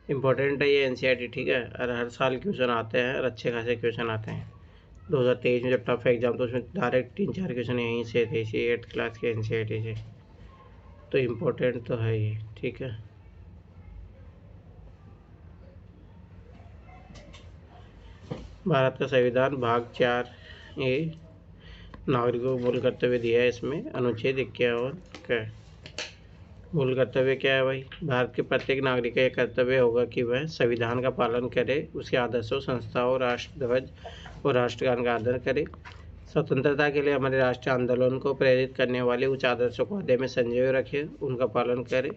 Important है ये NCERT, ठीक है। और हर साल क्वेश्चन आते हैं और अच्छे खासे क्वेश्चन आते हैं। 2023 में जब टफ एग्जाम तो उसमें डायरेक्ट 3-4 क्वेश्चन यहीं से थे, इसी 8th क्लास के एनसीईआरटी से, तो इम्पोर्टेंट तो है ये, ठीक है। भारत का संविधान भाग 4A नागरिकों को मूल कर्तव्य दिया है। इसमें अनुच्छेद 51 का मूल कर्तव्य क्या है भाई? भारत के प्रत्येक नागरिक का यह कर्तव्य होगा कि वह संविधान का पालन करे, उसके आदर्शों, संस्थाओं, राष्ट्रध्वज और राष्ट्रगान का आदर करे, स्वतंत्रता के लिए हमारे राष्ट्रीय आंदोलन को प्रेरित करने वाले उच्च आदर्शों को हृदय में संजोए रखे, उनका पालन करे,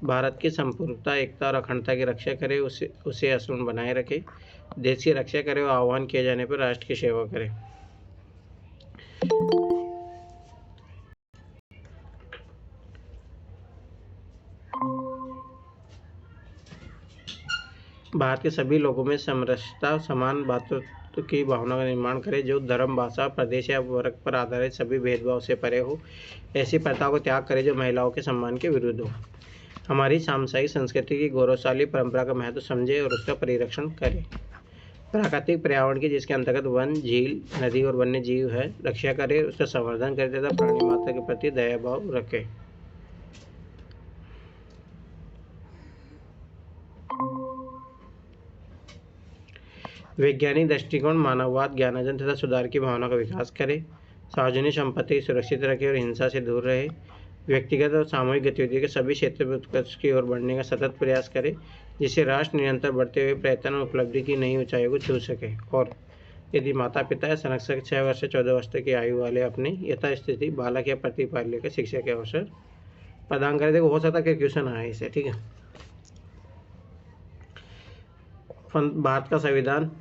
भारत की संपूर्णता, एकता और अखंडता की रक्षा करे, उसे अक्षुण्ण बनाए रखे, देश की रक्षा करे और आह्वान किए जाने पर राष्ट्र की सेवा करे। भारत के सभी लोगों में समरसता, समान भातृत्व की भावना का निर्माण करे, जो धर्म, भाषा, प्रदेश या वर्ग पर आधारित सभी भेदभाव से परे हो, ऐसी प्रथाओं को त्याग करे जो महिलाओं के सम्मान के विरुद्ध हो, हमारी सामसाई संस्कृति की गौरवशाली परंपरा का महत्व समझे और उसका परिरक्षण करे, प्राकृतिक पर्यावरण की, जिसके अंतर्गत वन, झील, नदी और वन्य जीव है, रक्षा करे, उसका संवर्धन करे तथा प्राणी मात्र के प्रति दया भाव रखे। वैज्ञानिक दृष्टिकोण, मानववाद, ज्ञानार्जन तथा सुधार की भावना का विकास करे, सार्वजनिक संपत्ति सुरक्षित रखे और हिंसा से दूर रहे, व्यक्तिगत और सामूहिक गतिविधियों के सभी क्षेत्र में उत्कर्ष की ओर बढ़ने का सतत प्रयास करे, जिससे राष्ट्र निरंतर बढ़ते हुए प्रयत्न और उपलब्धि की नई ऊंचाइयों को छू सके, और यदि माता पिता या संरक्षक 6 वर्ष से 14 वर्ष तक की आयु वाले अपनी यथास्थिति बालक या प्रतिपाल्य के शिक्षा के अवसर प्रदान करे। देखो हो सकता है कि क्वेश्चन आए इसे, ठीक है। भारत का संविधान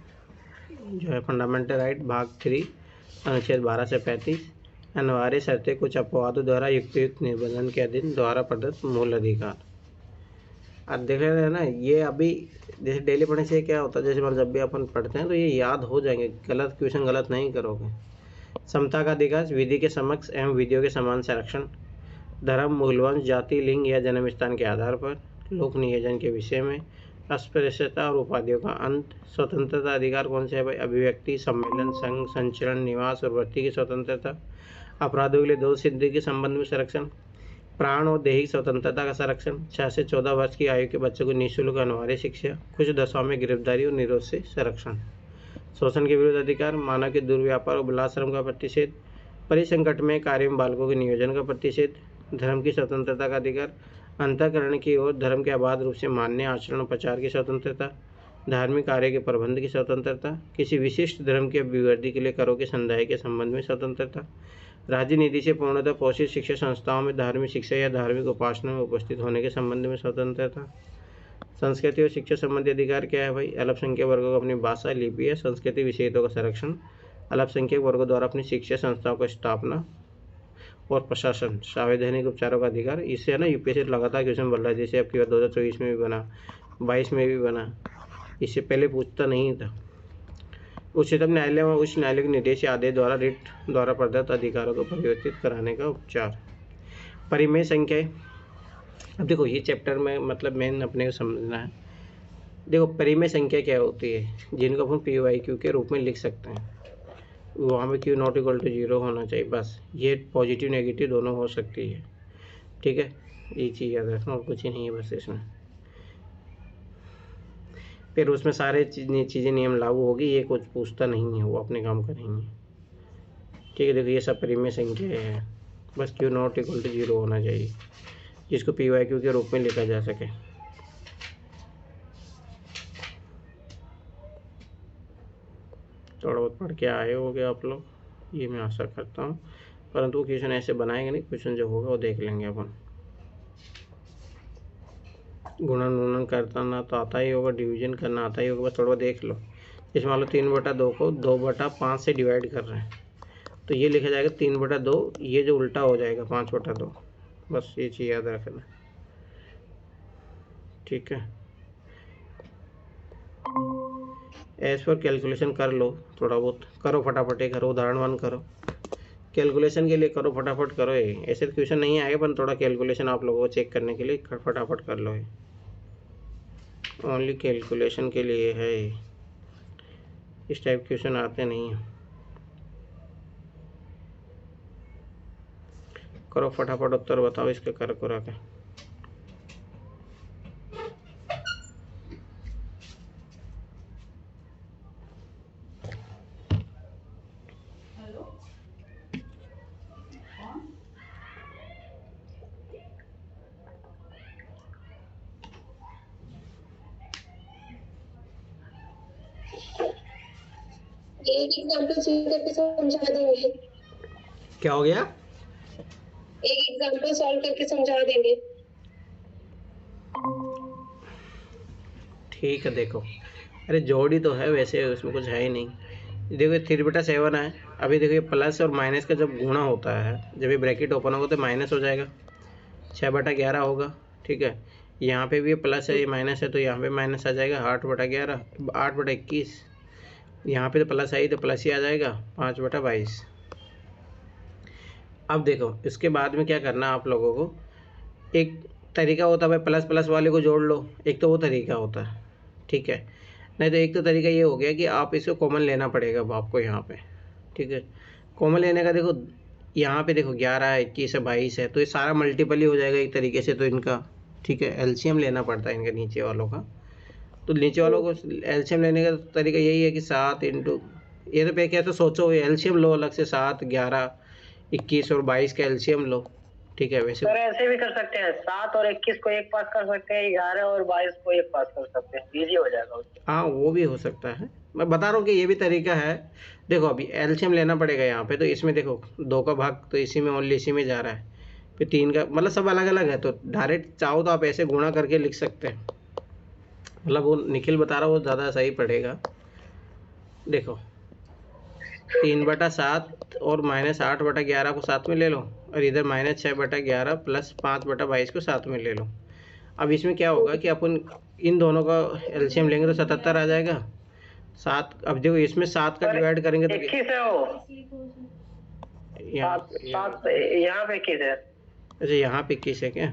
जो है फंडामेंटल राइट भाग 3 अनुच्छेद 12 से 35 अनिवार्य शर्तें कुछ अपवादों द्वारा युक्त निबंधन के अधीन द्वारा प्रदत्त मूल अधिकार। अब देख रहे हैं ना, ये अभी जैसे डेली पढ़ने से क्या होता है, जैसे मतलब जब भी अपन पढ़ते हैं तो ये याद हो जाएंगे, गलत क्वेश्चन गलत नहीं करोगे। समता का अधिकार, विधि के समक्ष एवं विधियों के समान संरक्षण, धर्म, मूलवंश, जाति, लिंग या जन्म स्थान के आधार पर लोक नियोजन के विषय में, अस्पृश्यता और उपाधियों का अंत, स्वतंत्रता अधिकार कौन से है भाई? अभिव्यक्ति, सम्मेलन, संघ, संचरण, निवास और वृत्ति की स्वतंत्रता, अपराधों के लिए दोष सिद्धि के संबंध में संरक्षण, प्राण और दैहिक स्वतंत्रता का संरक्षण, 6 से 14 वर्ष की आयु के बच्चों को निःशुल्क अनिवार्य शिक्षा, कुछ दशाओं में गिरफ्तारी और निरोध से संरक्षण, शोषण के विरुद्ध अधिकार, मानव के दुर्व्यापार और बलात्श्रम का प्रतिषेध, परिसंकट में कार्य में बालकों के नियोजन का प्रतिषेध, धर्म की स्वतंत्रता का अधिकार, अंतःकरण की ओर धर्म के अबाध रूप से मान्य आचरण और प्रचार की स्वतंत्रता, धार्मिक कार्य के प्रबंध की स्वतंत्रता, किसी विशिष्ट धर्म की अभिवृद्धि के लिए करों के संदाय के संबंध में स्वतंत्रता, राजनीति से पूर्णतः पोषित शिक्षा संस्थाओं में धार्मिक शिक्षा या धार्मिक उपासना में उपस्थित होने के संबंध में स्वतंत्रता, संस्कृति और शिक्षा संबंधी अधिकार क्या है भाई? अल्पसंख्यक वर्गों को अपनी भाषा, लिपि या संस्कृति विषयों का संरक्षण, अल्पसंख्यक वर्गों द्वारा अपनी शिक्षा संस्थाओं की स्थापना और प्रशासन, संवैधानिक उपचारों का अधिकार। इससे है ना यूपीएससी लगातार क्वेश्चन बन रहा है, जैसे आपकी 2024 में भी बना, 22 में भी बना, इससे पहले पूछता नहीं था। उच्चतम न्यायालय व उच्च न्यायालय के निर्देश या आदेश द्वारा रिट द्वारा प्रदत्त अधिकारों को परिवर्तित कराने का उपचार। परिमेय संख्या, अब देखो ये चैप्टर में मतलब मेन अपने को समझना है। देखो परिमेय संख्या क्या होती है, जिनको अपन PYQ के रूप में लिख सकते हैं, वहाँ पे Q नॉट इक्वल टू 0 होना चाहिए, बस। ये पॉजिटिव नेगेटिव दोनों हो सकती है, ठीक है। ये चीज़ याद रखना, और कुछ ही नहीं है बस इसमें। फिर उसमें सारे चीज़ें नियम लागू होगी, ये कुछ पूछता नहीं है, वो अपने काम करेंगे, ठीक है। देखो ये सब परिमेय संख्या है, बस Q नॉट इक्वल टू 0 होना चाहिए, जिसको PYQ के रूप में लिखा जा सके। थोड़ा बहुत पढ़ के आए होगे आप लोग, ये मैं आशा करता हूँ, परंतु क्वेश्चन ऐसे बनाएंगे नहीं, क्वेश्चन जो होगा वो देख लेंगे अपन। गुणन वुणन करना तो आता ही होगा, डिवीजन करना आता ही होगा, बस थोड़ा देख लो। जैसे मान लो 3/2 को 2/5 से डिवाइड कर रहे हैं, तो ये लिखा जाएगा 3/2, ये जो उल्टा हो जाएगा 5/2, बस ये चीज़ याद रखना, ठीक है। एज पर कैलकुलेशन कर लो, थोड़ा बहुत करो, फटाफट ही करो, उदाहरण 1 करो, कैलकुलेशन के लिए करो, फटाफट करो। ये ऐसे क्वेश्चन नहीं आएगा, पर थोड़ा कैलकुलेशन आप लोगों को चेक करने के लिए फटाफट कर लो। ओनली कैलकुलेशन के लिए है, इस टाइप क्वेश्चन आते नहीं हैं। करो फटाफट उत्तर बताओ इसके कर करा के। एक एग्जांपल सॉल्व करके समझा देंगे। क्या हो गया? एक एग्जांपल सॉल्व करके समझा देंगे। ठीक है, देखो अरे जोड़ी तो है वैसे, उसमें कुछ है ही नहीं। देखो 3/7 है। अभी देखो ये प्लस और माइनस का जब गुणा होता है, जब ये ब्रैकेट ओपन होगा तो माइनस हो जाएगा, 6/11 होगा। ठीक है, यहाँ पे भी ये प्लस है ये माइनस है, तो यहाँ पे माइनस आ जाएगा 8/11, 8/21। यहाँ पे तो प्लस आई तो प्लस ही आ जाएगा 5/22। अब देखो इसके बाद में क्या करना आप लोगों को, एक तरीका होता है भाई प्लस प्लस वाले को जोड़ लो, एक तो वो तरीका होता है। ठीक है, नहीं तो एक तो तरीका ये हो गया कि आप इसको कॉमन लेना पड़ेगा अब आपको यहाँ पे। ठीक है, कॉमन लेने का देखो यहाँ पे देखो 11 21 है 22 है, तो ये सारा मल्टीपल ही हो जाएगा एक तरीके से तो इनका। ठीक है, एलसीएम लेना पड़ता है इनका नीचे वालों का। तो नीचे वालों को एलसीएम लेने का तरीका यही है कि 7 इंटू, ये तो पे क्या तो सोचो एलसीएम लो अलग से, 7 11 21 और 22 का एलसीएम लो। ठीक है, वैसे सर ऐसे भी कर सकते हैं, 7 और 21 को एक पास कर सकते हैं, 11 और 22 को एक पास कर सकते हैं, इजी हो जाएगा उससे। हाँ वो भी हो सकता है, मैं बता रहा हूँ कि ये भी तरीका है। देखो अभी एलसीएम लेना पड़ेगा यहाँ पे, तो इसमें देखो 2 का भाग तो इसी में ओनली इसी में जा रहा है, फिर 3 का मतलब सब अलग अलग है, तो डायरेक्ट चाहो तो आप ऐसे गुणा करके लिख सकते हैं। मतलब वो निखिल बता रहा वो ज़्यादा सही पड़ेगा। देखो 3/7 और -8/11 को साथ में ले लो, और इधर -6/11 प्लस 5/22 को साथ में ले लो। अब इसमें क्या होगा कि अपन इन दोनों का एलसीएम लेंगे तो 77 आ जाएगा। 7 अब देखो इसमें 7 का डिवाइड करेंगे तो 21 है वो, यहाँ पे 21 है। अच्छा यहाँ पे 21 है क्या?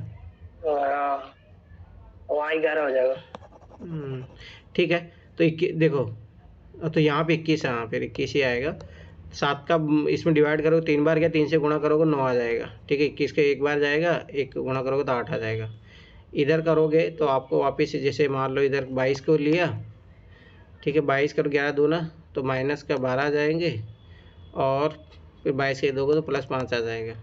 वहाँ 11 हो जाएगा। ठीक है, तो 21 देखो, तो यहाँ पे 21 है, हाँ फिर 21 ही आएगा। 7 का इसमें डिवाइड करोगे 3 बार, क्या 3 से गुणा करोगे 9 आ जाएगा। ठीक है, 21 के एक बार जाएगा, एक गुणा करोगे तो 8 आ जाएगा। इधर करोगे तो आपको वापस जैसे मान लो इधर 22 को लिया, ठीक है 22 करो 11 दूना तो माइनस का 12 आ जाएंगे, और फिर 22 के दोगे तो +5 आ जाएगा।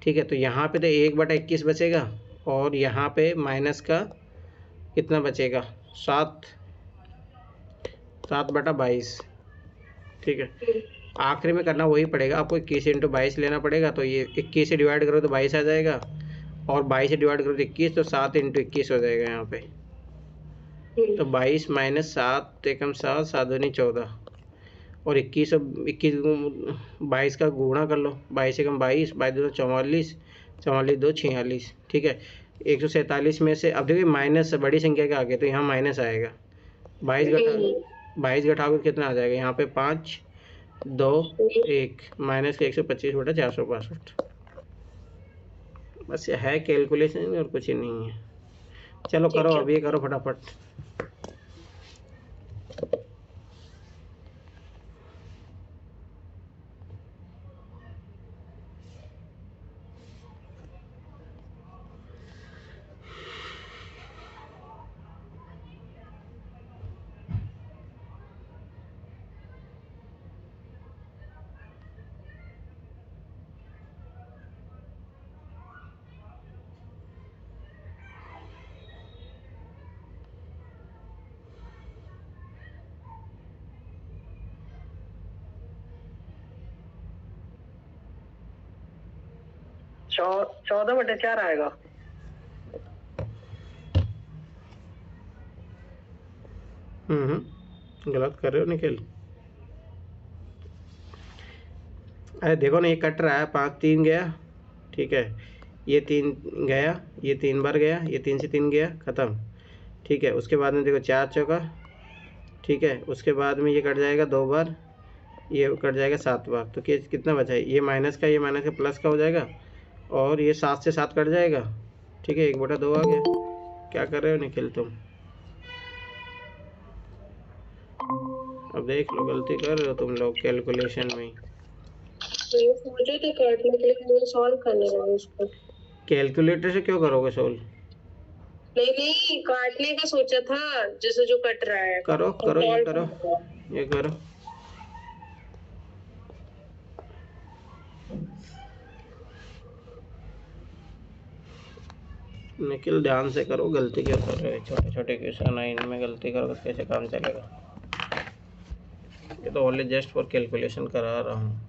ठीक है, तो यहाँ पे तो 1/21 बचेगा, और यहाँ पे माइनस का कितना बचेगा 7/22। ठीक है, आखिरी में करना वही पड़ेगा आपको, 21 × 22 लेना पड़ेगा, तो ये 21 से डिवाइड करो तो 22 आ जाएगा, और 22 से डिवाइड करो तो 21, तो 7 × 21 हो जाएगा यहाँ पे। तो 22 - 7 एकम 7 7 दूनी 14, और 21 और 22 का गुणा कर लो, 22 एकम 22 22 दूनी 44 44 2 46। ठीक है, 147 में से अब देखिए माइनस बड़ी संख्या के आगे तो यहाँ माइनस आएगा, 22 घटाओगे कितना आ जाएगा यहाँ पे 5 2 1 माइनस का 125/462। बस है कैलकुलेशन और कुछ ही नहीं है। चलो करो अब ये करो फटाफट। चौ 14/4 आएगा। गलत कर रहे हो निखिल। अरे देखो ना ये कट रहा है, 5 3 गया। ठीक है, ये 3 गया, ये 3 बार गया, ये 3 से 3 गया, ख़त्म। ठीक है, उसके बाद में देखो 4 चौका। ठीक है, उसके बाद में ये कट जाएगा 2 बार, ये कट जाएगा 7 बार, तो कितना बचा है, ये माइनस का प्लस का हो जाएगा, और ये 7 से 7 कट जाएगा। ठीक है, 1/2 आ गया। क्या कर रहे हो निखिल तुम? अब देख लो गलती कर रहे हो तुम लोग कैलकुलेशन में। मैंने सोचे थे काटने के लिए, मुझे सॉल्व करने लगा उसको। कैलकुलेटर से क्यों करोगे सोल्व? नहीं नहीं, काटने का सोचा था, जैसे जो कट रहा है। करो और करो, ये solve करो, करने लगा। ये करो। निखिल ध्यान से करो, गलती क्यों कर रहे हो? छोटे छोटे क्वेश्चन है, इनमें गलती करोगे तो कैसे काम चलेगा? ये तो ओनली जस्ट फॉर कैलकुलेशन करा रहा हूँ।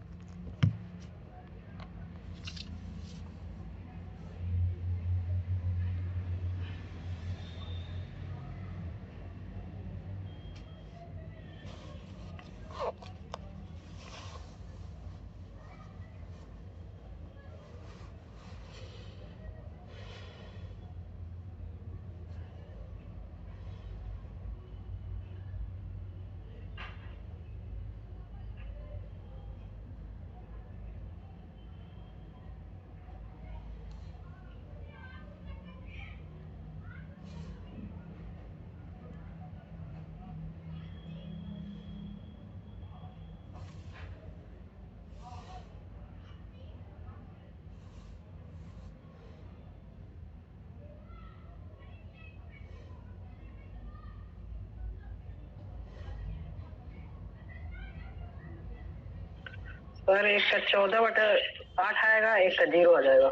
सर एक का 14/8 आएगा, एक का 0 आ जाएगा।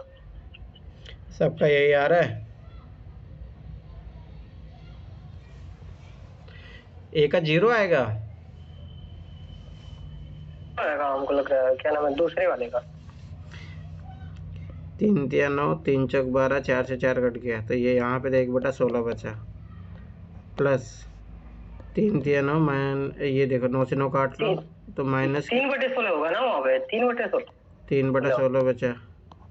सबका यही आ रहा है। एक का 0 आएगा। आएगा हमको लग रहा है, क्या नाम है दूसरे वाले का। 3 तिया 9, 3 चौक 12, 4 से 4 कट गया तो ये यहाँ पे तो 1/16 बचा, प्लस 3 तिया 9, ये देखो 9 से 9 काट लो तो माइनस 3/16 होगा ना वहाँ पे, 3/16। 3/16 बचा।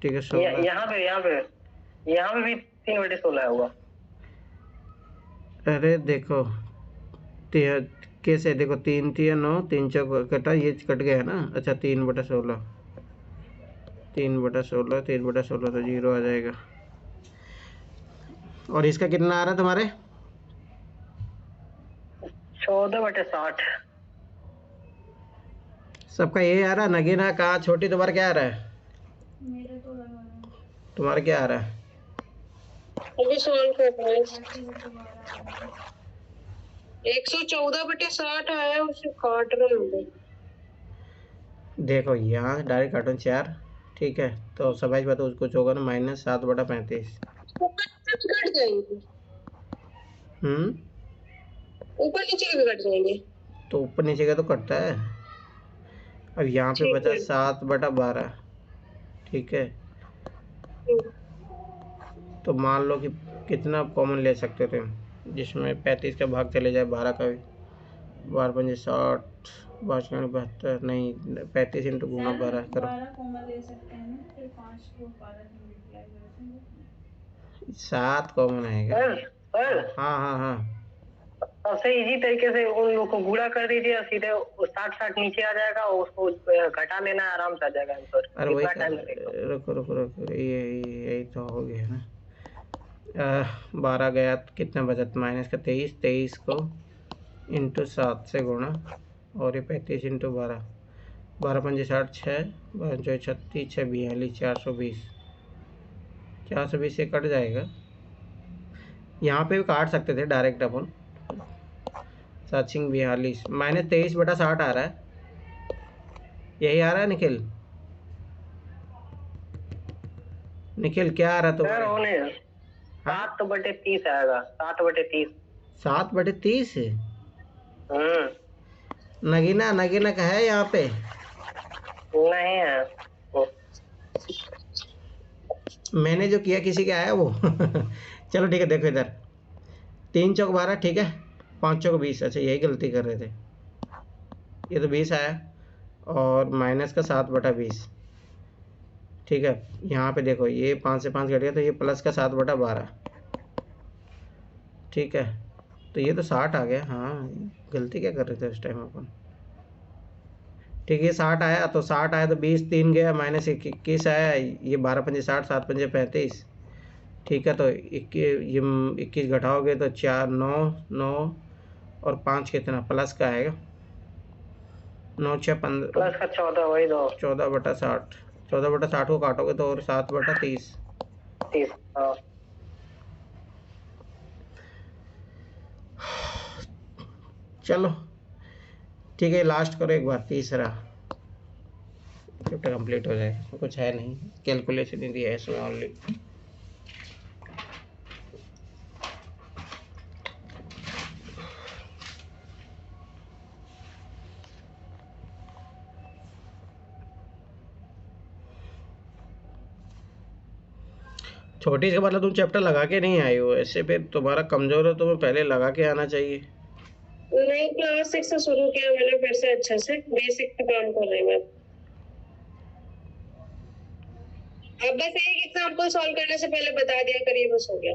ठीक है, 16। यहाँ पे भी 3/16 होगा। अरे देखो कैसे, देखो 3 तिया 9, 3 चौक कटा, ये कट गया ना। अच्छा 3/16, 3/16, 3/16 तो 0 आ जाएगा। और इसका कितना आ रहा है तुम्हारे? 14/60। सबका यही आ रहा है। नगीना कहाँ, छोटी तुम्हारा क्या आ रहा है? मेरा तो लगा है। तुम्हारा क्या आ रहा है? अभी सॉल्व कर रहे हैं। 114 114/60 आया, उसे काट रहे होंगे। देखो यहाँ डायरेक्ट काटो 4। ठीक है, तो सबाइश बात कुछ होगा ना, -7/35। ऊपर नीचे भी कट जाएंगे, ऊपर नीचे भी कट जाएंगे। तो ऊपर नीचे का तो कटता है। अब यहाँ पे ठीक बचा है। 7/12। ठीक है, तो मान लो कि कितना कॉमन ले सकते थे जिसमें 35 का भाग चले जाए 12 का भी। 12×5 60, 5×72 नहीं, 35 इंटू गुना 12 करो। 12 कॉमन ले सकते हैं ना, फिर 5 को 12 से मल्टीप्लाई करते हैं। 7 कॉमन आएगा। सर हाँ हाँ हाँ, सबसे इजी तरीके से उन लोग को गुणा कर दीजिए, सीधे 60 नीचे आ जाएगा, और उसको घटा लेना है, आराम से आ जाएगा आंसर। अरे वही कितना टाइम लगेगा? रुको रुको रुको, यही तो हो गया ना। 12 गया तो कितना बचा? माइनस का 23, 23 को इंटू 7 से गुणा, और ये 35 इंटू 12, 12×5 60, 6, 12×4 36, 6 42, 420। 420 से कट जाएगा। यहाँ पे भी काट सकते थे डायरेक्ट अपन। 7×42 -23/60 आ रहा है। यही आ रहा है निखिल? निखिल क्या आ रहा है सर होने तुम्हारे? 7/30 आएगा, 7/30। 7/30? नगीना नगीना का है यहाँ पे? नहीं है वो। मैंने जो किया किसी का आया वो? चलो ठीक है, देखो इधर 3 चौक 12, ठीक है, 5 चौक 20। अच्छा यही गलती कर रहे थे। ये तो 20 आया, और माइनस का 7/20। ठीक है, यहाँ पे देखो ये 5 से 5 घट गया तो ये प्लस का 7/12। ठीक है, तो ये तो 60 आ गया। हाँ, गलती क्या कर रहे थे उस टाइम अपन? ठीक है, 60 आया, तो 60 आया तो 20, 3 गया, -21 आया। ये 12×5 60, 7×5 35। ठीक है, तो ये 21 घटाओगे तो 4, 9, 9 और 5 कितना प्लस का आएगा। 9 6 15 प्लस का 14 वही दो 14/60। 14/60 को काटोगे तो और 7/30। 30। हाँ चलो ठीक है, लास्ट करो एक बार, तीसरा चैप्टर कंप्लीट हो जाए। कुछ है नहीं, कैलकुलेशन ही दिया है इसमें ओनली। छोटी से मतलब तुम चैप्टर लगा के नहीं आई हो, ऐसे फिर तुम्हारा कमजोर हो, तुम्हें पहले लगा के आना चाहिए। नहीं, क्लास 6 से शुरू किया मैंने फिर से अच्छे से बेसिक पे काम कर रही हूँ मैं। अब बस एक एग्जाम्पल सॉल्व करने से पहले बता दिया करिए, बस हो गया।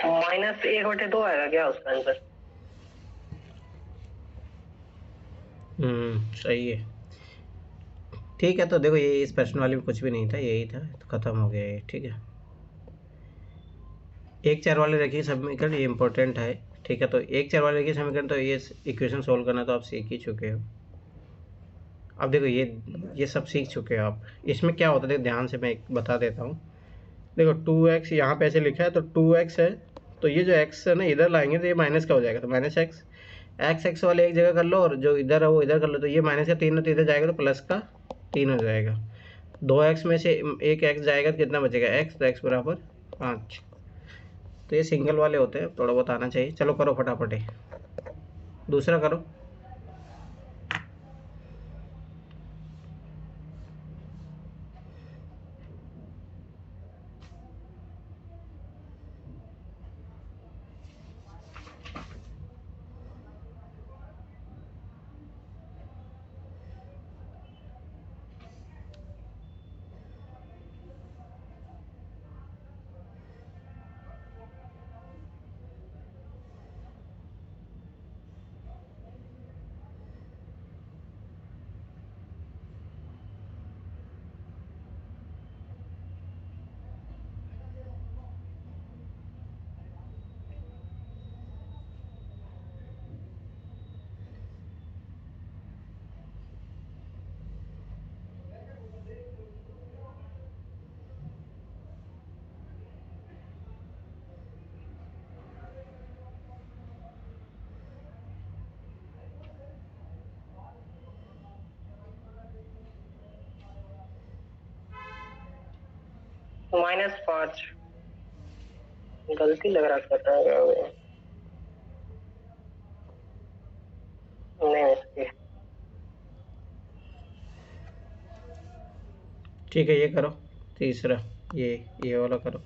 -1/2 आएगा क्या उसका आंसर? सही है। ठीक है, तो देखो ये इस प्रश्न वाले में कुछ भी नहीं था, यही था, तो खत्म हो गया ये। ठीक है, 1 4 वाले रखिए समीकरण, ये इंपॉर्टेंट है। ठीक है, तो 1 4 वाले रखिए समीकरण, तो ये इक्वेशन सोल्व करना तो आप सीख ही चुके हो। अब देखो ये सब सीख चुके हो आप। इसमें क्या होता है, देखो ध्यान से मैं एक बता देता हूँ। देखो 2x यहाँ पे ऐसे लिखा है, तो 2x है, तो ये जो x है ना इधर लाएंगे तो ये माइनस का हो जाएगा, तो -x। x वाले एक जगह कर लो और जो इधर है वो इधर कर लो, तो ये माइनस का 3 है तो इधर जाएगा तो प्लस का 3 हो जाएगा। 2x में से एक x जाएगा तो कितना बचेगा x, तो x बराबर 5। तो ये सिंगल वाले होते हैं, थोड़ा बहुत आना चाहिए। चलो करो फटाफट, दूसरा करो। -5 गलती लग रहा कर रहा है। नहीं ठीक है, ये करो तीसरा, ये वाला करो।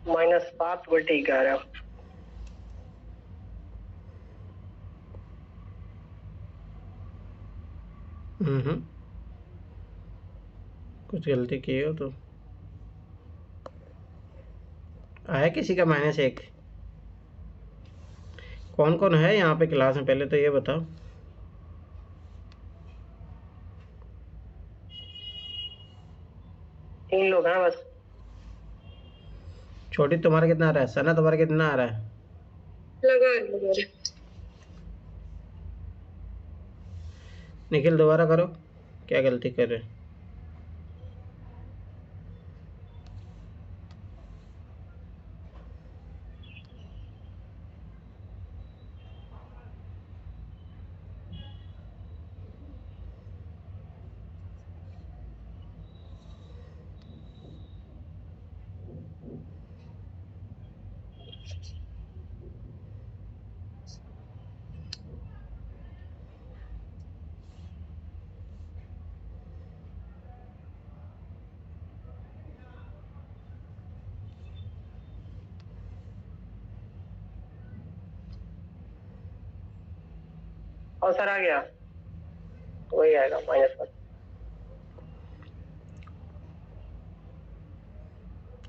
-5/11। कुछ गलती की हो तो आया किसी का -1? कौन कौन है यहाँ पे क्लास में, पहले तो ये बताओ। तीन लोग हैं बस। छोटी तुम्हारा कितना आ रहा है, सना तुम्हारा कितना आ रहा है? लगा लो मेरे। निखिल दोबारा करो, क्या गलती कर रहे हैं? और सर आ गया, वही आएगा -1।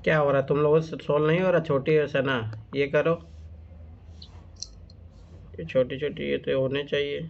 क्या हो रहा है तुम लोगों से? सोल्व नहीं हो रहा? छोटी है सना, ये करो, ये छोटी छोटी ये तो होने चाहिए।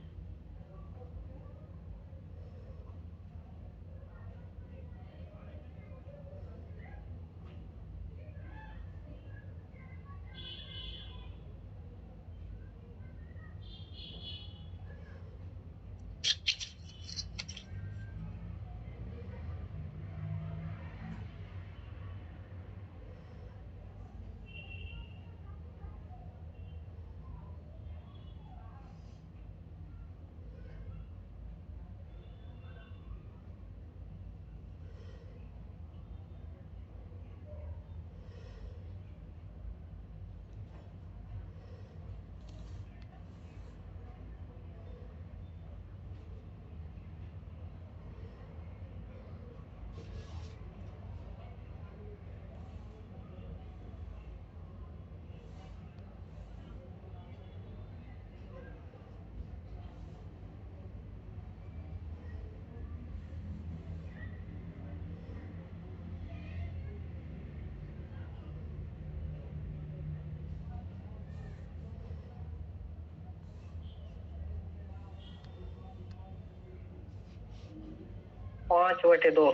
पाँच बटे दो।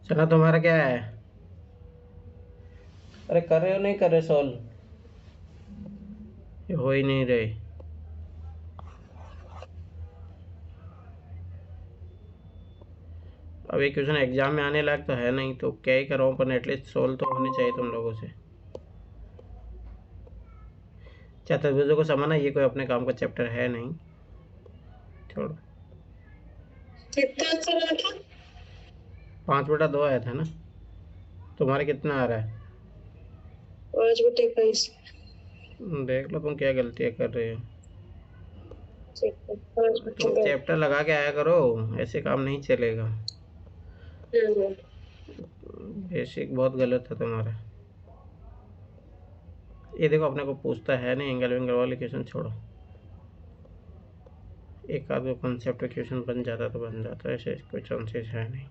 सना तुम्हारा क्या है? अरे कर रहे हो नहीं कर रहे सॉल्व? ये हो ही नहीं रहे। अब ये क्वेश्चन एग्जाम में आने लायक तो है नहीं, तो क्या ही कर रहा हूँ, पर एटलीस्ट सोल्व तो होने चाहिए तुम लोगों से। चतुर्भुजों को समाना ये कोई अपने काम का चैप्टर है नहीं, छोड़ो। कितना आंसर आया था? 5/2 आया था ना? तुम्हारे कितना आ रहा है? 5/22। देख लो तुम क्या गलतियाँ कर रहे हो। ठीक है, 5/2। तुम चैप्टर लगा के आया करो, ऐसे काम नहीं चलेगा। बेसिक बहुत गलत है तुम्हारा। ये देखो अपने को पूछता है नहीं, एंगल वेंगल वाले क्वेश्चन छोड़ो। एक आध कॉन्सेप्ट क्वेश्चन बन जाता तो बन जाता, ऐसे कोई चांसेस है नहीं।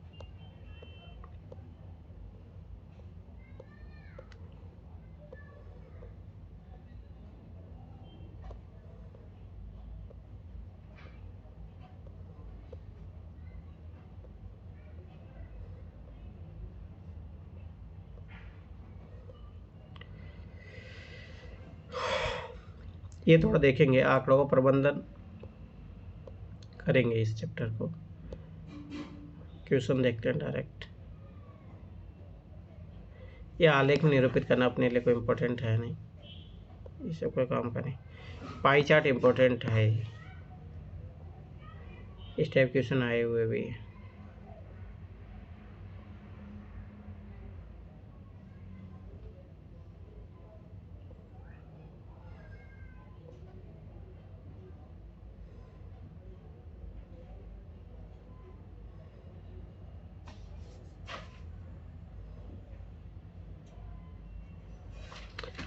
ये थोड़ा देखेंगे, आंकड़ों का प्रबंधन करेंगे इस चैप्टर को। क्वेश्चन देखते हैं डायरेक्ट। ये आलेख में निरूपित करना अपने लिए कोई इम्पोर्टेंट है नहीं, इससे कोई काम करें। पाई चार्ट इम्पोर्टेंट है, इस टाइप क्वेश्चन आए हुए भी है।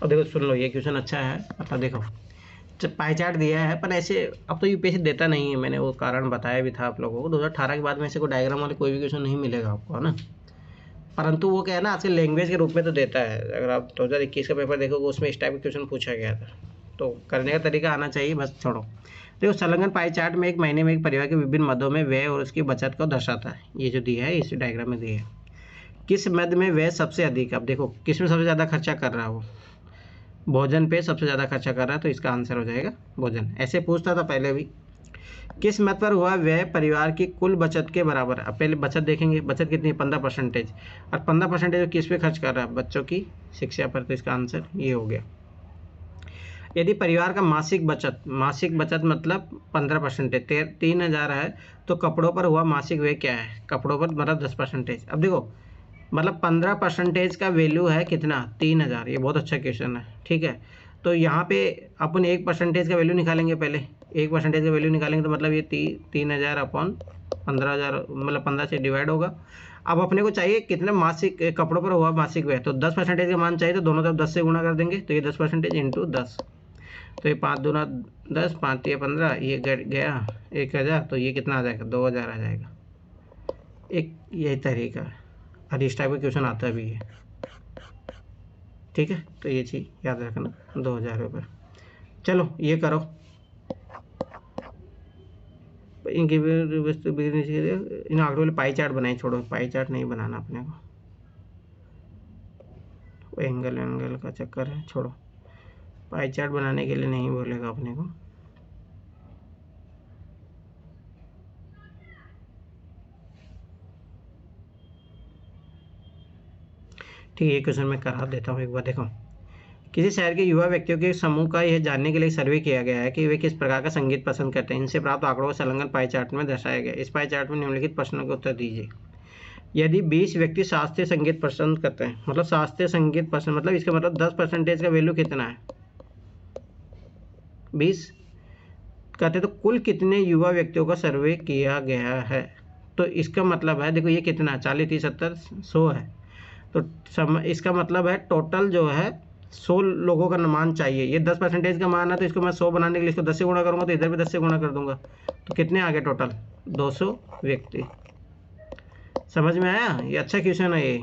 अब देखो सुन लो, ये क्वेश्चन अच्छा है। मतलब देखो पाई चार्ट दिया है, पर ऐसे अब तो यूपीएससी देता नहीं है, मैंने वो कारण बताया भी था आप लोगों को। 2018 के बाद में ऐसे कोई डायग्राम वाले कोई भी क्वेश्चन नहीं मिलेगा आपको, है ना। परंतु वो क्या है ना, आज के लैंग्वेज के रूप में तो देता है। अगर आप 2021 का पेपर देखोगे उसमें इस टाइप का क्वेश्चन पूछा गया था, तो करने का तरीका आना चाहिए, बस छोड़ो। देखो संलग्न पाई चार्ट में एक महीने में एक परिवार के विभिन्न मदों में व्यय और उसकी बचत को दर्शाता है। ये जो दिया है इस डायग्राम में दिया है। किस मद में व्यय सबसे अधिक, अब देखो किस में सबसे ज़्यादा खर्चा कर रहा हो। भोजन पे सबसे ज़्यादा खर्चा कर रहा है, तो इसका आंसर हो जाएगा भोजन। ऐसे पूछता था पहले भी। किस मत पर हुआ व्यय परिवार की कुल बचत के बराबर है? अब पहले बचत देखेंगे, बचत कितनी है 15%, और 15% किस पे खर्च कर रहा है? बच्चों की शिक्षा पर, तो इसका आंसर ये हो गया। यदि परिवार का मासिक बचत मतलब 15%, 3,000 है, तो कपड़ों पर हुआ मासिक व्यय क्या है? कपड़ों पर मतलब 10%। अब देखो मतलब 15% का वैल्यू है कितना? 3,000। ये बहुत अच्छा क्वेश्चन है, ठीक है। तो यहाँ पे अपन 1% का वैल्यू निकालेंगे, पहले 1% का वैल्यू निकालेंगे, तो मतलब ये 3,000 अपॉन 15,000, मतलब 15 से डिवाइड होगा। अब अपने को चाहिए कितने मासिक कपड़ों पर हुआ मासिक व्यय, तो 10% का मान चाहिए, तो दोनों तरफ 10 से गुणा कर देंगे, तो ये 10% इंटू 10, तो ये 5 दूना 10, 5 तिया 15, ये गया 1,000, तो ये कितना आ जाएगा? 2,000 आ जाएगा। एक यही तरीका है, और इस टाइप का क्वेश्चन आता भी है, ठीक है। तो ये चीज़ याद रखना, 2,000 रुपये। चलो ये करो, इनकी इन आंकड़ों वाले पाई चार्ट बनाए, छोड़ो पाई चार्ट नहीं बनाना अपने को, एंगल का चक्कर है, छोड़ो। पाई चार्ट बनाने के लिए नहीं बोलेगा अपने को। ठीक है, ये क्वेश्चन मैं करा देता हूँ एक बार। देखो, किसी शहर के युवा व्यक्तियों के समूह का यह जानने के लिए सर्वे किया गया है कि वे किस प्रकार का संगीत पसंद करते हैं। इनसे प्राप्त आंकड़ों का संलग्न पाई चार्ट में दर्शाया गया। इस पाई चार्ट में निम्नलिखित प्रश्नों के उत्तर दीजिए। यदि 20 व्यक्ति शास्त्रीय संगीत पसंद करते हैं, मतलब शास्त्रीय संगीत पसंद, मतलब इसका मतलब 10% का वैल्यू कितना है? 20 कहते, तो कुल कितने युवा व्यक्तियों का सर्वे किया गया है? तो इसका मतलब है, देखो ये कितना है, 40, 30, 70, 100 है, तो इसका मतलब है टोटल जो है 100 लोगों का मान चाहिए। ये 10% का मान है, तो इसको मैं 100 बनाने के लिए इसको 10 से गुणा करूँगा, तो इधर भी 10 से गुणा कर दूंगा, तो कितने आ गए टोटल? 200 व्यक्ति। समझ में आया? ये अच्छा क्वेश्चन है ये।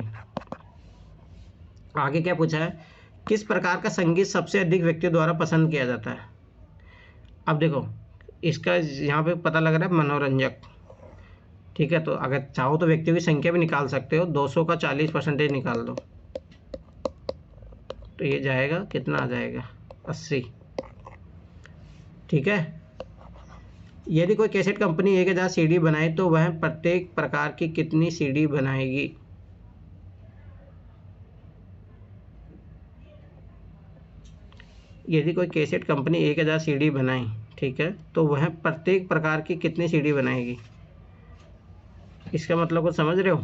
आगे क्या पूछा है? किस प्रकार का संगीत सबसे अधिक व्यक्तियों द्वारा पसंद किया जाता है? अब देखो इसका यहाँ पे पता लग रहा है मनोरंजक, ठीक है। तो अगर चाहो तो व्यक्तियों की संख्या भी निकाल सकते हो, 200 का 40% निकाल दो, तो ये जाएगा कितना आ जाएगा? 80, ठीक है। यदि कोई कैसेट कंपनी 1,000 CD बनाए, तो वह प्रत्येक प्रकार की कितनी CD बनाएगी? यदि कोई कैसेट कंपनी 1,000 CD बनाए, ठीक है, तो वह प्रत्येक प्रकार की कितनी CD बनाएगी? इसका मतलब कुछ समझ रहे हो?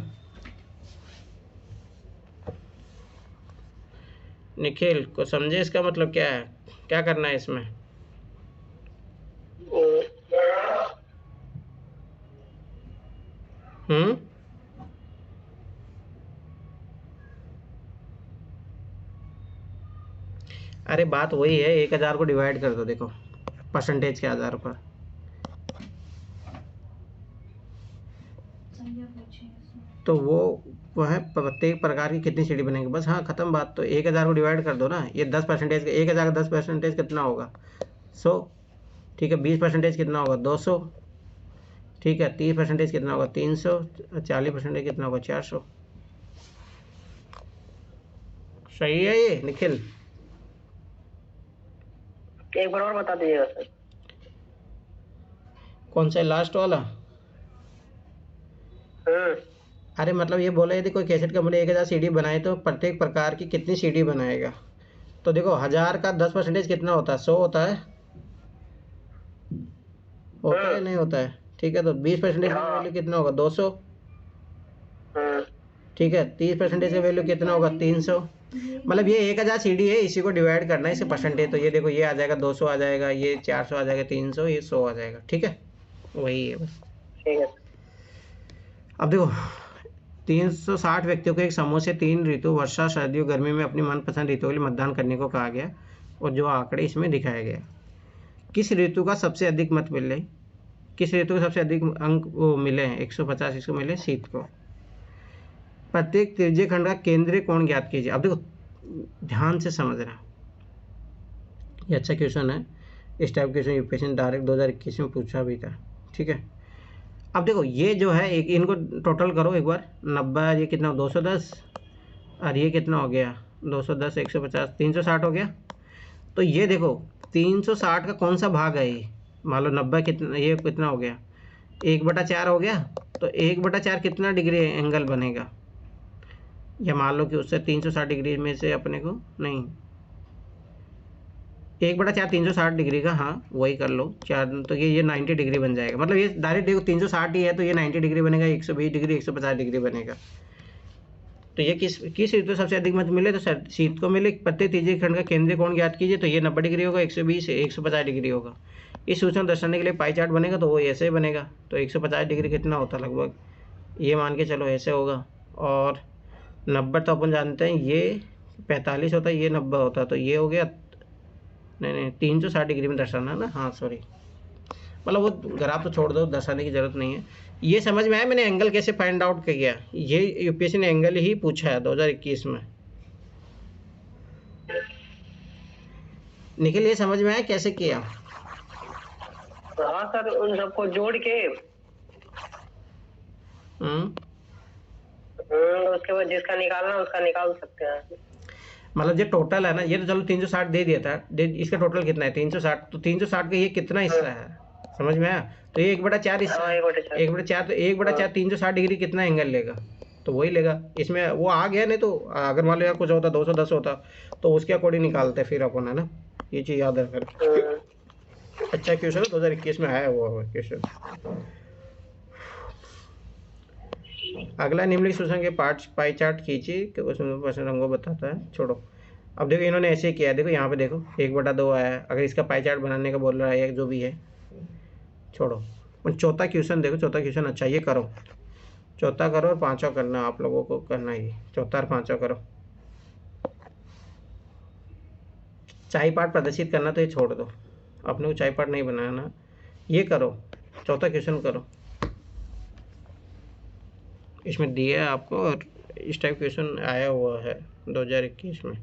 निखिल को समझे इसका मतलब क्या है? क्या करना है इसमें? अरे बात वही है, 1,000 को डिवाइड कर दो, देखो परसेंटेज के आधार पर। तो वह प्रत्येक प्रकार की कितनी सीढ़ी बनेगी, बस। हाँ, खत्म बात। तो 1,000 को डिवाइड कर दो ना, ये 10%, 1,000 का 10% कितना होगा? 100, ठीक है। 20% कितना होगा? 200, ठीक है। 30% कितना होगा? 300, 40% कितना होगा? 400। सही है ये निखिल? एक बार और बता दीजिएगा सर। कौन सा लास्ट वाला? अरे मतलब ये बोला, यदि कोई कैसेट कंपनी 1,000 CD बनाए, तो प्रत्येक प्रकार की कितनी CD बनाएगा? तो देखो 1000 का 10% कितना होता है? 100 होता है, होता है नहीं होता है? ठीक है। तो 20% का वैल्यू कितना होगा? 200, ठीक है। 30% का वैल्यू कितना होगा? 300। मतलब ये 1,000 CD है, इसी को डिवाइड करना है इसे परसेंटेज। तो ये देखो, ये आ जाएगा 200 आ जाएगा, ये 400 आ जाएगा, 300, ये 100 आ जाएगा, ठीक है। वही है बस, ठीक है। अब देखो 360 व्यक्तियों के एक समूह से 3 ऋतु, वर्षा, सर्दी और गर्मी में अपनी मनपसंद ऋतु के लिए मतदान करने को कहा गया, और जो आंकड़े इसमें दिखाया गया। किस ऋतु का सबसे अधिक मत मिले? किस ऋतु को सबसे अधिक अंक वो मिले हैं? 150 इसको मिले, शीत को। प्रत्येक त्रिज्यीय खंड का केंद्रीय कोण ज्ञात कीजिए। अब देखो ध्यान से समझना, ये अच्छा क्वेश्चन है। इस टाइप क्वेश्चन यूपीएससी डायरेक्ट 2021 में पूछा भी था, ठीक है। अब देखो ये जो है, एक इनको टोटल करो एक बार। 90, ये कितना? 210, और ये कितना हो गया? 210, 150, 360 हो गया। तो ये देखो 360 का कौन सा भाग है ये, मान लो 90 कितना, ये कितना हो गया 1/4 हो गया, तो 1/4 कितना डिग्री एंगल बनेगा, या मान लो कि उससे 360 डिग्री में से अपने को नहीं 1/4 360 डिग्री का, हाँ वही कर लो 4, तो ये 90 डिग्री बन जाएगा। मतलब ये डायरेक्ट देखो 360 ही है तो ये 90 डिग्री बनेगा, 120 डिग्री 150 डिग्री बनेगा। तो ये किस शीट को सबसे अधिक मत मिले, तो शीट को मिले प्रत्येक तीसरे खंड का केंद्रीय कोण ज्ञात कीजिए, तो ये 90 डिग्री होगा, 120 150 डिग्री होगा। इस सूचना दर्शाने के लिए पाई चार्ट बनेगा, तो वो ऐसे ही बनेगा। तो 150 डिग्री कितना होता है लगभग, ये मान के चलो ऐसे होगा, और 90 तो अपन जानते हैं ये 45 होता है, ये 90 होता है, तो ये हो गया, नहीं 360 डिग्री में दर्शाना है ना, हाँ सॉरी, मतलब वो ग्राफ तो छोड़ दो, दर्शाने की जरूरत नहीं है। ये समझ में आया मैंने एंगल कैसे फाइंड आउट किया, ये यूपीएससी ने एंगल ही पूछा है 2021 में। निखिल ये समझ में आया कैसे किया? हाँ सर, उन सबको जोड़ के उसके बाद जिसका निकालना उसका निकाल सकते हैं। मतलब जो टोटल है ना, ये तो चलो 360 दे दिया था, इसका टोटल कितना है 360, तो 360 का ये कितना हिस्सा है, समझ में आया? तो ये 1/4 हिस्सा है, 1/4, तो 1/4 360 डिग्री कितना एंगल लेगा, तो वही लेगा। इसमें वो आ गया, नहीं तो अगर मान लो यार कुछ होता 210 होता तो उसके अकॉर्डिंग निकालते फिर अपन, है ना, ये चीज़ याद रखकर। अच्छा क्वेश्चन 2021 में आया हुआ क्वेश्चन। अगला निम्नलिखित सूचना के पार्ट्स पाई चार्ट खींचिए कि उसमें पर्सन रंगों बताता है, छोड़ो। अब देखो इन्होंने ऐसे किया है, देखो यहाँ पे देखो 1/2 आया है, अगर इसका पाई चार्ट बनाने का बोल रहा है जो भी है, छोड़ो। और चौथा क्वेश्चन देखो, चौथा क्वेश्चन अच्छा ये करो, चौथा करो और पांचवा करना, आप लोगों को करना ही, चौथा और पांचवा करो। चाय पार्ट प्रदर्शित करना तो ये छोड़ दो, अपने को चाय पार्ट नहीं बनाना, ये करो, चौथा क्वेश्चन करो, इसमें दिया है आपको, और इस टाइप क्वेश्चन आया हुआ है 2021 में।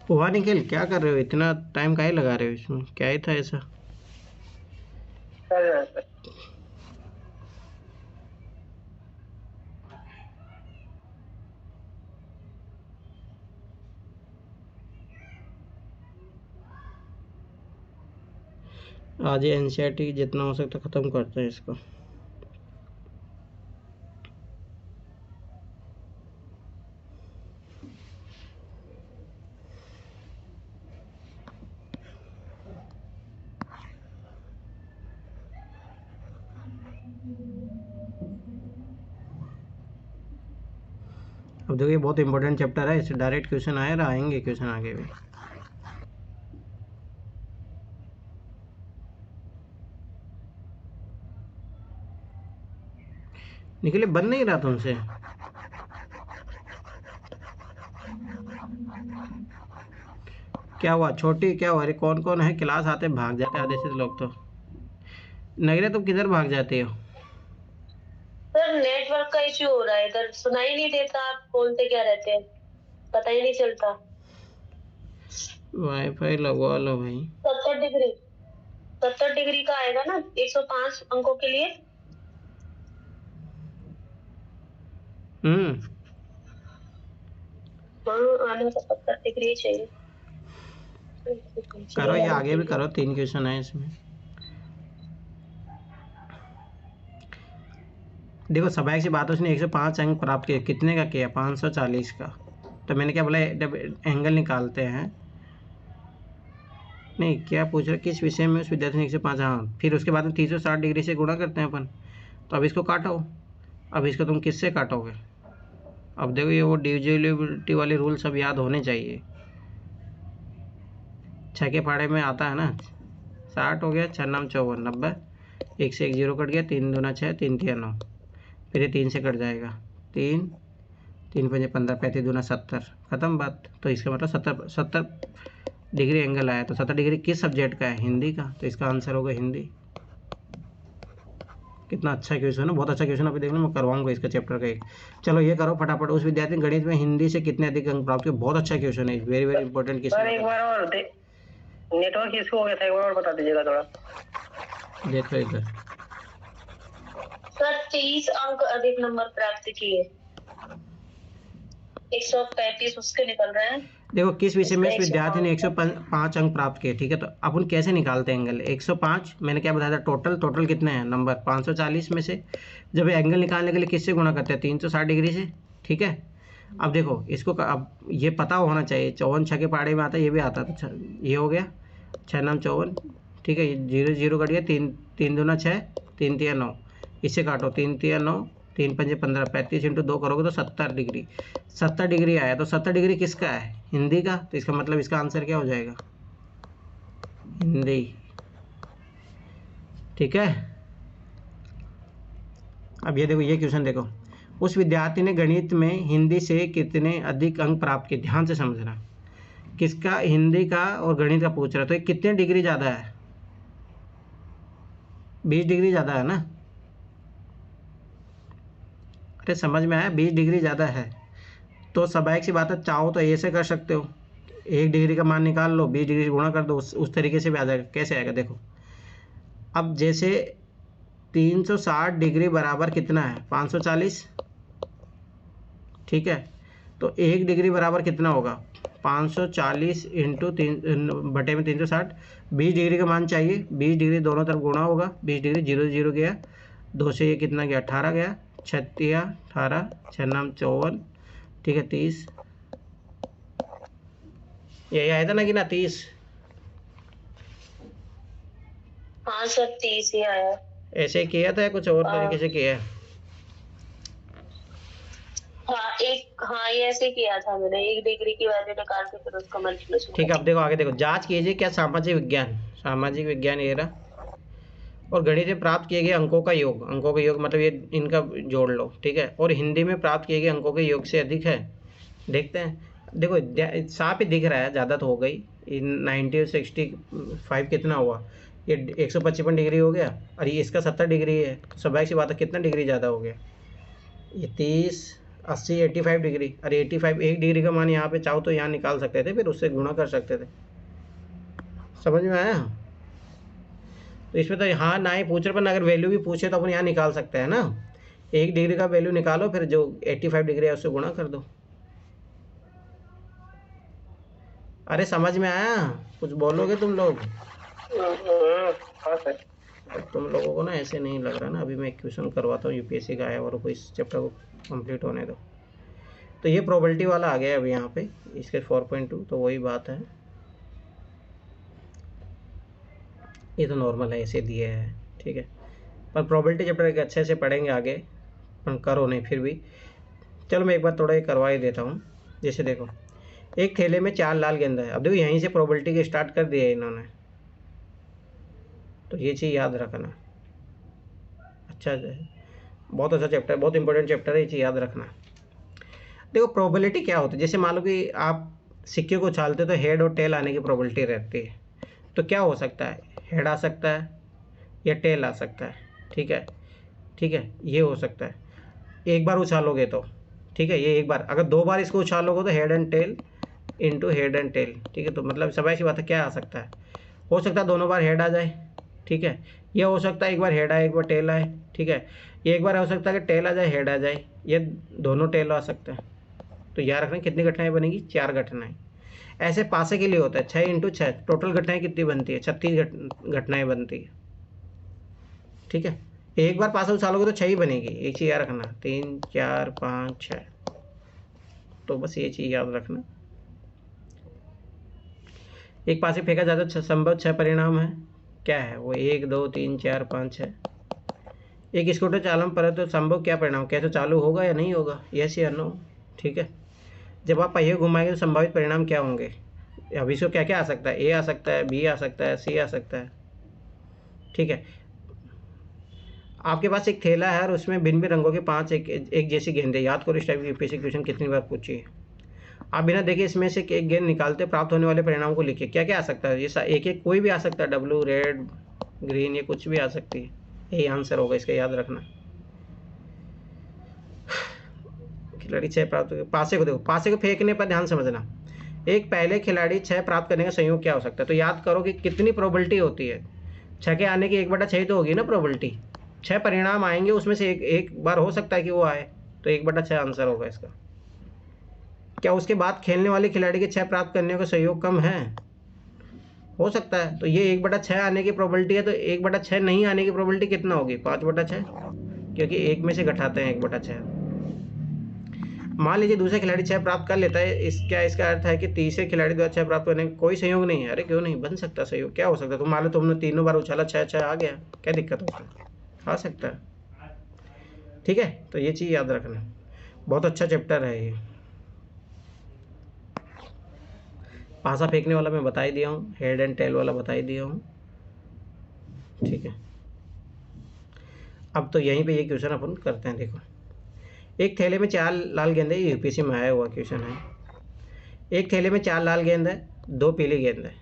हुआ निखिल, क्या कर रहे हो, इतना टाइम काहे लगा रहे हो इसमें, क्या ही था ऐसा? आज ये एनसीईआरटी जितना हो सकता ख़त्म करते हैं इसको। अब देखिए बहुत इंपॉर्टेंट चैप्टर है, इससे डायरेक्ट क्वेश्चन आए और आएंगे क्वेश्चन आगे भी। निकले बन नहीं रहा तुमसे। क्या हुआ छोटी, क्या हुआ? अरे कौन कौन है? क्लास आते भाग जाते आधे से लोग तो। नगरे तुम किधर भाग जाते हो? सर नेटवर्क का इश्यू हो रहा है इधर, सुनाई नहीं देता, आप बोलते क्या रहते हैं पता ही नहीं चलता। वाईफाई लगवा लो भाई। 70 डिग्री का आएगा ना 105 अंकों के लिए। आने का 70 डिग्री चाहिए। करो ये आगे भी करो, 3 क्वेश्चन है इसमें। देखो स्वाभाविक सी बात है, उसने 105 अंक प्राप्त किए, कितने का किया? 540 का। तो मैंने क्या बोला, जब एंगल निकालते हैं, नहीं क्या पूछ रहा, किस विषय में उस विद्यार्थी ने 105, हाँ, फिर उसके बाद में 360 डिग्री से गुणा करते हैं अपन। तो अब इसको काटो, अब इसको तुम किससे काटोगे? अब देखो ये वो डिविजिबिलिटी वाले रूल सब याद होने चाहिए। 6 के फाड़े में आता है ना, 60 हो गया, 6 नाम 54, 90, 1 से 1 0 कट गया, 3 दूना 6, 3 तिया 9, फिर ये 3 से कट जाएगा, 3 3 5 15, 35 दूना 70, खत्म बात। तो इसका मतलब 70 डिग्री एंगल आया। तो 70 डिग्री किस सब्जेक्ट का है? हिंदी का। तो इसका आंसर होगा हिंदी। कितना अच्छा क्वेश्चन है, बहुत अच्छा क्वेश्चन। अभी देखना मैं करवाऊंगा इसका चैप्टर का एक। चलो ये करो फटाफट। उस विद्यार्थी ने गणित में हिंदी से कितने अधिक अंक प्राप्त किए? बहुत अच्छा क्वेश्चन है, very very important sir question. एक बार और नेटवर्क इशू हो गया था, एक बार और बता दीजिएगा थोड़ा। देखो इधर सर 30 अंक अधिक नंबर प्राप्त किए, 135 उसके निकल रहे हैं। देखो किस विषय में इस विद्यार्थी ने 105 अंक प्राप्त किए, ठीक है। तो अपन कैसे निकालते हैं एंगल? 105 मैंने क्या बताया था, टोटल कितने हैं नंबर? 540 में से जब एंगल निकालने के लिए किससे गुणा करते हैं? 360 डिग्री से, ठीक है। अब देखो इसको अब ये पता होना चाहिए, 54 6 के पहाड़े में आता है, ये भी आता है। तो ये हो गया 6 नाम 54, ठीक है। 0 0 कट गया, 3 दूना 6, 3 तिया 9, इससे काटो, 3 तिया 9, 3 5 15, 35 इंटू 2 करोगे तो 70 डिग्री। 70 डिग्री आया। तो 70 डिग्री किसका है? हिंदी का। तो इसका मतलब इसका आंसर क्या हो जाएगा? हिंदी, ठीक है। अब ये देखो, ये क्वेश्चन देखो, उस विद्यार्थी ने गणित में हिंदी से कितने अधिक अंक प्राप्त किए? ध्यान से समझना, किसका? हिंदी का और गणित का पूछ रहा है। तो ये कितने डिग्री ज़्यादा है? 20 डिग्री ज़्यादा है ना? अरे समझ में आया, 20 डिग्री ज़्यादा है। तो स्वाभाविक सी बात है, चाहो तो ऐसे कर सकते हो, 1 डिग्री का मान निकाल लो, 20 डिग्री से गुणा कर दो, उस तरीके से भी आ जाएगा। कैसे आएगा देखो, अब जैसे 360 डिग्री बराबर कितना है? 540, ठीक है। तो 1 डिग्री बराबर कितना होगा? 540 इंटू 3 बटे में 360, 20 डिग्री का मान चाहिए। 20 डिग्री दोनों तरफ गुणा होगा, 20 डिग्री 0 0 गया, 2 से ये कितना गया? 18 गया, 6 18, 6 नाम 54, ठीक है, 30, यही आया था ना कि ना 30? हाँ सर 30 ही आया। ऐसे किया था या कुछ और तरीके से किया है? हाँ ये ऐसे किया था मैंने, 1 डिग्री की वैल्यू निकाल के फिर उसका मल्टीप्लिकेशन। ठीक है। अब देखो आगे देखो, जांच कीजिए क्या सामाजिक विज्ञान ये रहा, और गणित में प्राप्त किए गए अंकों का योग मतलब ये इनका जोड़ लो, ठीक है। और हिंदी में प्राप्त किए गए अंकों के योग से अधिक है। देखते हैं, देखो साफ ही दिख रहा है, ज़्यादा तो हो गई। 90 और 65 कितना हुआ? ये 155 डिग्री हो गया, और ये इसका 70 डिग्री है। स्वाभाविक सी बात है, कितना डिग्री ज़्यादा हो गया? ये 30 80 85 डिग्री। अरे 85, 1 डिग्री का मान यहाँ पे चाहो तो यहाँ निकाल सकते थे, फिर उससे गुणा कर सकते थे। समझ में आया? तो इसमें तो हाँ ना ही पूछ रहे, पर अगर वैल्यू भी पूछे तो अपन यहाँ निकाल सकते हैं ना। 1 डिग्री का वैल्यू निकालो, फिर जो 85 डिग्री है उससे गुणा कर दो। अरे समझ में आया? कुछ बोलोगे तुम लोग? हाँ सर। तुम लोगों को ना ऐसे नहीं लग रहा ना, अभी मैं एक क्वेश्चन करवाता हूँ यूपीएससी का आया और कोई इस चैप्टर को कंप्लीट होने दो। तो ये प्रोबेबिलिटी वाला आ गया अभी यहाँ पे इसके 4.2, तो वही बात है, ये तो नॉर्मल है ऐसे दिए है, ठीक है। पर प्रोबेबिलिटी चैप्टर एक अच्छे से पढ़ेंगे आगे, पर करो नहीं फिर भी। चलो मैं एक बार थोड़ा ये करवा ही देता हूँ। जैसे देखो, एक थैले में 4 लाल गेंदा है। अब देखो यहीं से प्रोबेबिलिटी के स्टार्ट कर दिया है इन्होंने, तो ये चीज़ याद रखना। अच्छा है, बहुत अच्छा चैप्टर, बहुत इंपॉर्टेंट चैप्टर है, ये चीज़ याद रखना। देखो प्रोबेबिलिटी क्या होती है, जैसे मान लो कि आप सिक्के को उछालते हो तो हेड और टेल आने की प्रोबेबिलिटी रहती है। तो क्या हो सकता है, हेड आ सकता है या टेल आ सकता है, ठीक है, ठीक है, ये हो सकता है। एक बार उछालोगे तो, ठीक है, ये एक बार, अगर 2 बार इसको उछालोगे तो head and tail into head and tail, ठीक है। तो मतलब सब ऐसी बात है, क्या आ सकता है, हो सकता है दोनों बार हेड आ जाए, ठीक है। ये हो सकता है एक बार हेड आए एक बार टेल आए, ठीक है। ये एक बार हो सकता है कि टेल आ जाए हेड आ जाए, ये दोनों टेल आ सकते हैं। तो याद रखना कितनी घटनाएं बनेगी, 4 घटनाएं। ऐसे पासे के लिए होता है 6 इंटू 6, टोटल घटनाएं कितनी बनती है, 36 घटनाएं बनती है, ठीक है। एक बार पासा उछालोगे तो 6 ही बनेगी, एक चीज़ याद रखना, 3 4 5 6। तो बस ये चीज़ याद रखना, एक पासे फेंका जाता है, संभव 6 परिणाम है, क्या है वो, 1 2 3 4 5 6। एक स्कूटर चालन पर है तो संभव क्या परिणाम, क्या तो चालू होगा या नहीं होगा, यस या नो, ठीक है। जब आप पहिए घुमाएंगे तो संभावित परिणाम क्या होंगे, अब इसको क्या क्या आ सकता है, ए आ सकता है, बी आ सकता है, सी आ सकता है, ठीक है। आपके पास एक थैला है और उसमें भिन्न भिन्न रंगों के 5 एक जैसी गेंदें, याद करो इस टाइप की यूपीएससी क्वेश्चन कितनी बार पूछी है। आप बिना देखे इसमें से एक गेंद निकालते प्राप्त होने वाले परिणाम को लिखिए, क्या क्या आ सकता है, ये एक एक कोई भी आ सकता है, डब्लू, रेड, ग्रीन, ये कुछ भी आ सकती है, यही आंसर होगा इसका, याद रखना। खिलाड़ी 6 प्राप्त, पासे को देखो, पासे को फेंकने पर ध्यान समझना, एक पहले खिलाड़ी 6 प्राप्त करने का संयोग क्या हो सकता है। तो याद करो कि कितनी प्रोबेबिलिटी होती है, 6 के आने की 1/6 तो होगी ना प्रोबेबिलिटी, 6 परिणाम आएंगे उसमें से एक बार हो सकता है कि वो आए, तो 1/6 आंसर होगा इसका। क्या उसके बाद खेलने वाले खिलाड़ी के 6 प्राप्त करने का सहयोग कम है, हो सकता है। तो ये 1/6 आने की प्रोबेबिलिटी है, तो 1/6 नहीं आने की प्रोबेबिलिटी कितना होगी, 5/6, क्योंकि एक में से घटाते हैं 1/6। मान लीजिए दूसरा खिलाड़ी 6 प्राप्त कर लेता है, इसका अर्थ है कि तीसरे खिलाड़ी द्वारा 6 प्राप्त करने का कोई सहयोग नहीं है। अरे क्यों नहीं बन सकता सहयोग, क्या हो सकता है, तो मान लो तुमने तीनों बार उछाला 6 आ गया, क्या दिक्कत हो सकता है, आ सकता है, ठीक है। तो ये चीज़ याद रखना, बहुत अच्छा चैप्टर है ये। पासा फेंकने वाला मैं बता ही दिया हूँ, हेड एंड टेल वाला बता ही दिया हूँ, ठीक है। अब तो यहीं पे ये क्वेश्चन अपन करते हैं। देखो, एक थैले में 4 लाल गेंद है, यूपीएससी में आया हुआ क्वेश्चन है। एक थैले में 4 लाल गेंद है, 2 पीली गेंद है।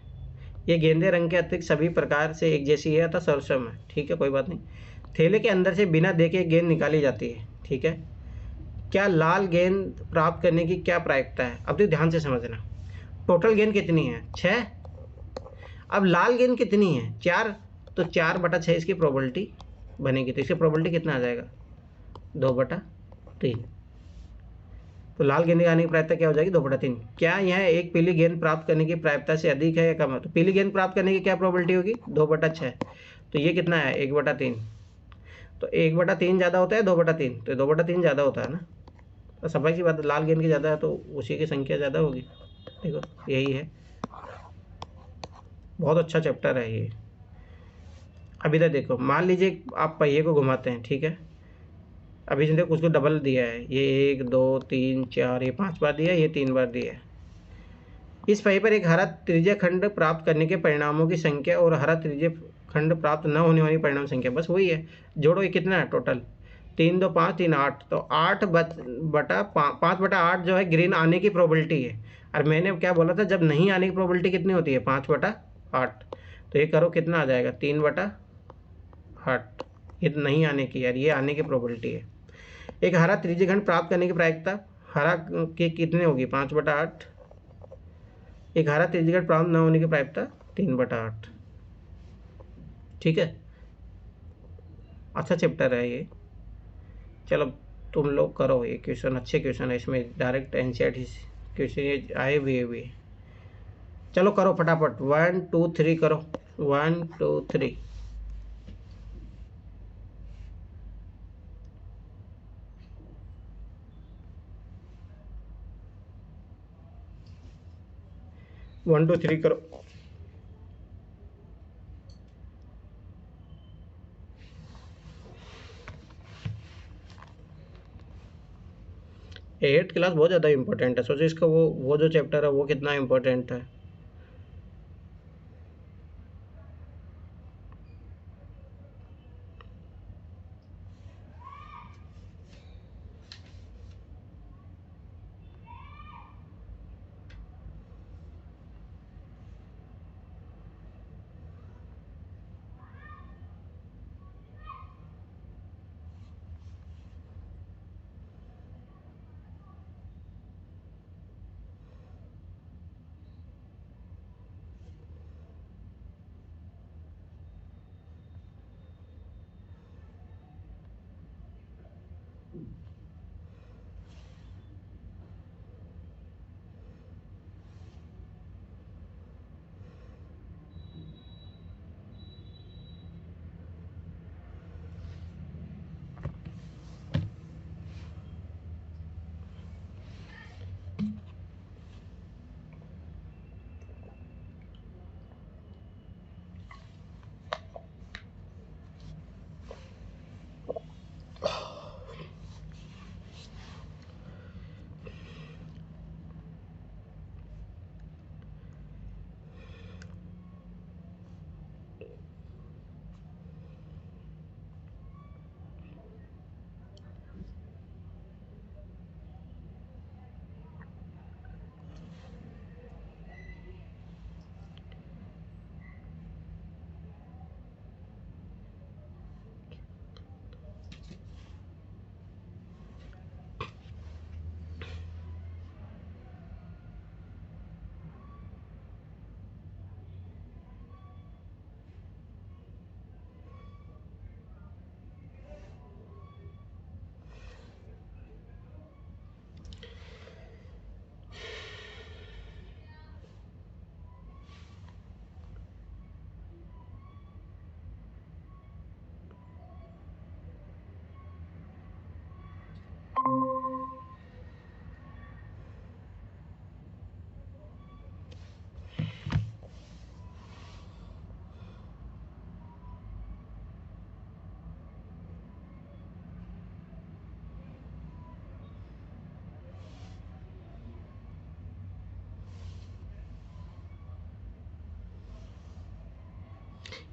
ये गेंदे रंग के अतिरिक्त सभी प्रकार से एक जैसी है अतः सर्वसम है, ठीक है, कोई बात नहीं। थैले के अंदर से बिना देखे एक गेंद निकाली जाती है, ठीक है। क्या लाल गेंद प्राप्त करने की क्या प्रायिकता है, अब तो ध्यान से समझना। टोटल गेंद कितनी है, 6। अब लाल गेंद कितनी है, 4, तो 4/6 इसकी प्रोबेबिलिटी बनेगी, तो इसकी प्रोबेबिलिटी कितना आ जाएगा, 2/3। तो लाल गेंद आने की प्रायिकता क्या हो जाएगी, 2/3। क्या यह एक पीली गेंद प्राप्त करने की प्रायिकता से अधिक है या कम है, तो पीली गेंद प्राप्त करने की क्या प्रोबेबिलिटी होगी, 2/6। तो ये कितना है, 1/3। तो 1/3 ज़्यादा होता है 2/3, तो 2/3 ज़्यादा होता है ना, तो सफाई सी बात है, लाल गेंद की ज़्यादा है तो उसी की संख्या ज़्यादा होगी। देखो यही है, बहुत अच्छा चैप्टर है ये। अभी तक देखो, मान लीजिए आप पहिए को घुमाते हैं, ठीक है। अभी जो देखो उसको डबल दिया है, ये 1 2 3 4, ये 5 बार दिया है, ये 3 बार दिया है। इस पहिए पर एक हरा त्रिज्य खंड प्राप्त करने के परिणामों की संख्या और हरा त्रिज्य खंड प्राप्त न होने वाली परिणाम संख्या, बस वही है, जोड़ो। ये कितना है टोटल, 3 2 5 3 8, तो 5/8 जो है ग्रीन आने की प्रोबेबिलिटी है। और मैंने क्या बोला था, जब नहीं आने की प्रोबेबिलिटी कितनी होती है, 5/8। तो ये करो कितना आ जाएगा, 3/8। ये नहीं आने की यार, ये आने की प्रोबेबिलिटी है। एक हरा त्रिज्य खंड प्राप्त करने की प्रायिकता हरा के कितने होगी, 5/8। एक हरा त्रिज्य खंड प्राप्त न होने की प्रायिकता 3/8, ठीक है। अच्छा चैप्टर है ये, चलो तुम लोग करो ये क्वेश्चन, अच्छे क्वेश्चन है, इसमें डायरेक्ट एनसीईआरटी क्वेश्चन ये आए हुए भी। चलो करो फटाफट, 1 2 3 करो। 1 2 3 1 2 3 करो। एट क्लास बहुत ज़्यादा इंपॉर्टेंट है। सोचो इसका वो जो चैप्टर है वो कितना इंपॉर्टेंट है।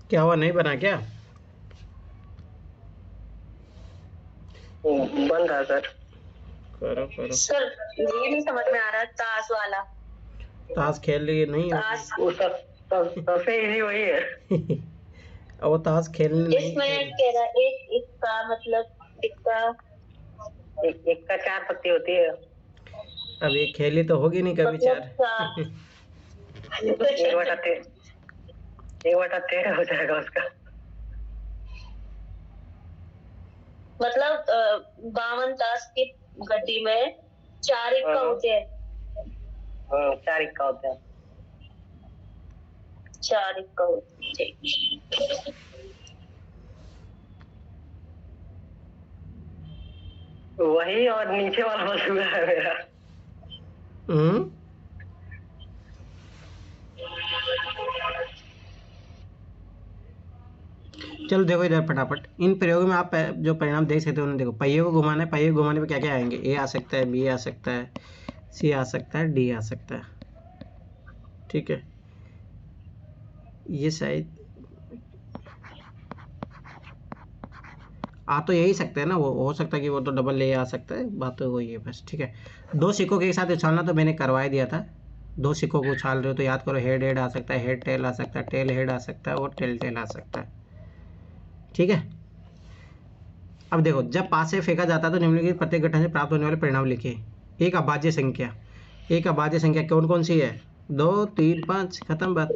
क्या हुआ, नहीं बना क्या? बन रहा सर। करो करो। सर ये नहीं समझ में आ रहा ताश वाला। ताश खेल लिए नहीं हो? ताश वो सबसे इजी वही है। अब वो ताश खेलने नहीं इसमें कह रहा है एक इक्का मतलब इक्का एक का 4 पत्ती होती है। अब ये खेली तो होगी नहीं कभी मतलब चार। 1/13 हो जाएगा उसका। मतलब 52 ताश की गड्डी में 4 इक्का होते हैं। 4 इक्का होते हैं। 4 इक्का होते हैं। वही और नीचे वाला बस हुआ है मेरा। चलो देखो इधर फटाफट इन प्रयोगों में आप जो परिणाम देख सकते हो उन्हें देखो। पहिए को घुमाना है, पहिए को घुमाने पे क्या क्या आएंगे? ए आ सकता है, बी आ सकता है, सी आ सकता है, डी आ सकता है। ठीक है, ये शायद आ तो यही सकते हैं ना, वो हो सकता है कि वो तो डबल ले आ सकता है, बात तो वही है बस। ठीक है, 2 सिक्कों के एक साथ उछालना तो मैंने करवा ही दिया था। 2 सिक्कों को उछाल रहे हो तो याद करो, हेड हेड आ सकता है, हेड टेल आ सकता है, टेल हेड आ सकता है और टेल टेल आ सकता है। ठीक है, अब देखो जब पास से फेंका जाता है तो निम्नलिखित प्रत्येक गठन से प्राप्त होने वाले परिणाम लिखिए। एक अभाज्य संख्या, एक अभाज्य संख्या कौन कौन सी है? 2 3 5, खत्म बात।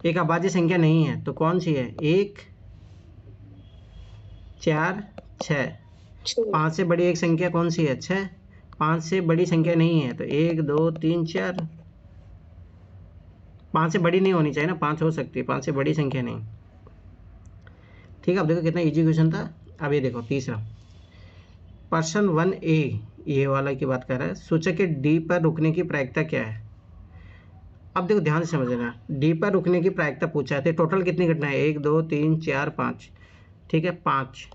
एक अभाज्य संख्या नहीं है तो कौन सी है? 1 4 6। 5 से बड़ी एक संख्या कौन सी है? 6। 5 से बड़ी संख्या नहीं है तो 1 2 3 4। 5 से बड़ी नहीं होनी चाहिए ना, 5 हो सकती है, 5 से बड़ी संख्या नहीं। ठीक है, अब देखो कितना इजी क्वेश्चन था। अब ये देखो तीसरा, पर्सन 1A ये वाला की बात कर रहा है, सूचक के डी पर रुकने की प्रायिकता क्या है। अब देखो ध्यान से समझना, डी पर रुकने की प्रायिकता पूछा है, तो टोटल कितनी घटना है, 1 2 3 4 5। ठीक है, 5।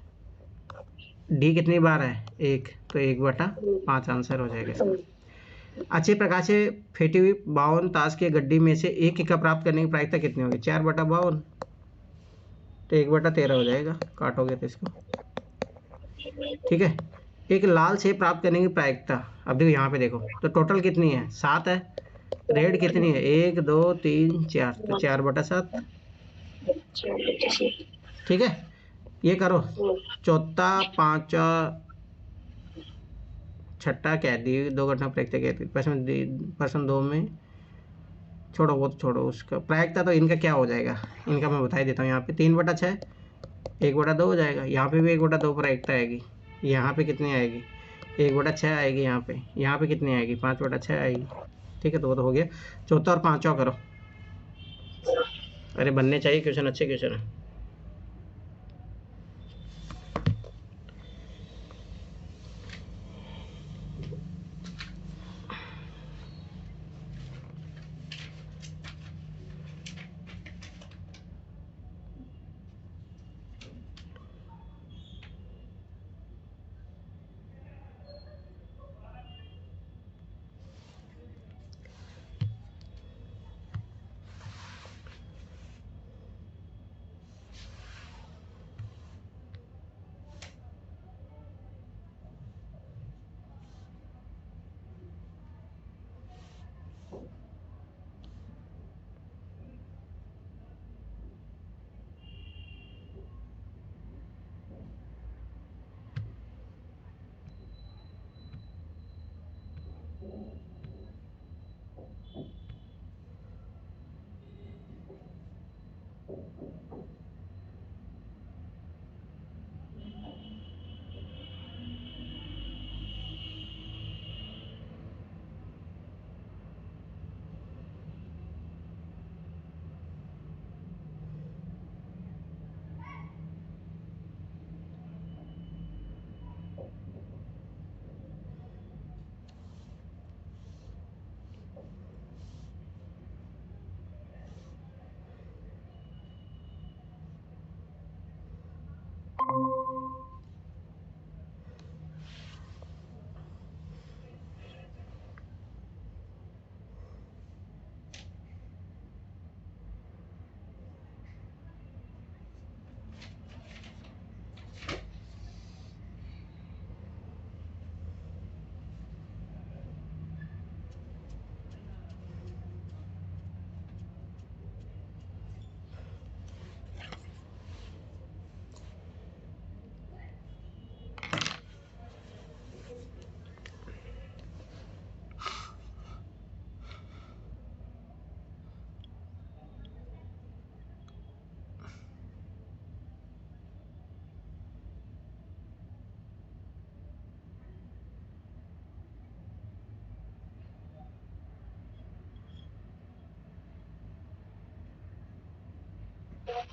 डी कितनी बार है, 1, तो 1/5 आंसर हो जाएगा इसका। अच्छे प्रकाश से फेंटी हुई 52 ताश के गड्डी में से एक इक्का प्राप्त करने की प्रायिकता कितनी होगी, 4/52, तो 1/13 हो जाएगा, काटोगे तो इसको। ठीक है, एक लाल सेब प्राप्त करने की प्रायिकता, अब देखो यहाँ पे देखो, तो टोटल कितनी है, 7 है। रेड कितनी है, 1 2 3 4, तो 4/7। ठीक है, ये करो, चौथा पांचवा छठा क्या दी, 2 घटना प्रायिकता क्या थी, प्रश्न 2 में छोड़ो, वो तो छोड़ो, उसका प्रायिकता तो इनका क्या हो जाएगा, इनका मैं बता ही देता हूँ। यहाँ पे 3/6 1/2 हो जाएगा, यहाँ पे भी 1/2 प्रायिकता आएगी, यहाँ पे कितनी आएगी, 1/6 आएगी, यहाँ पे कितनी आएगी, 5/6 आएगी। ठीक है, तो वो तो हो गया। चौथा और पांचवा करो, अरे बनने चाहिए क्वेश्चन, अच्छे क्वेश्चन है।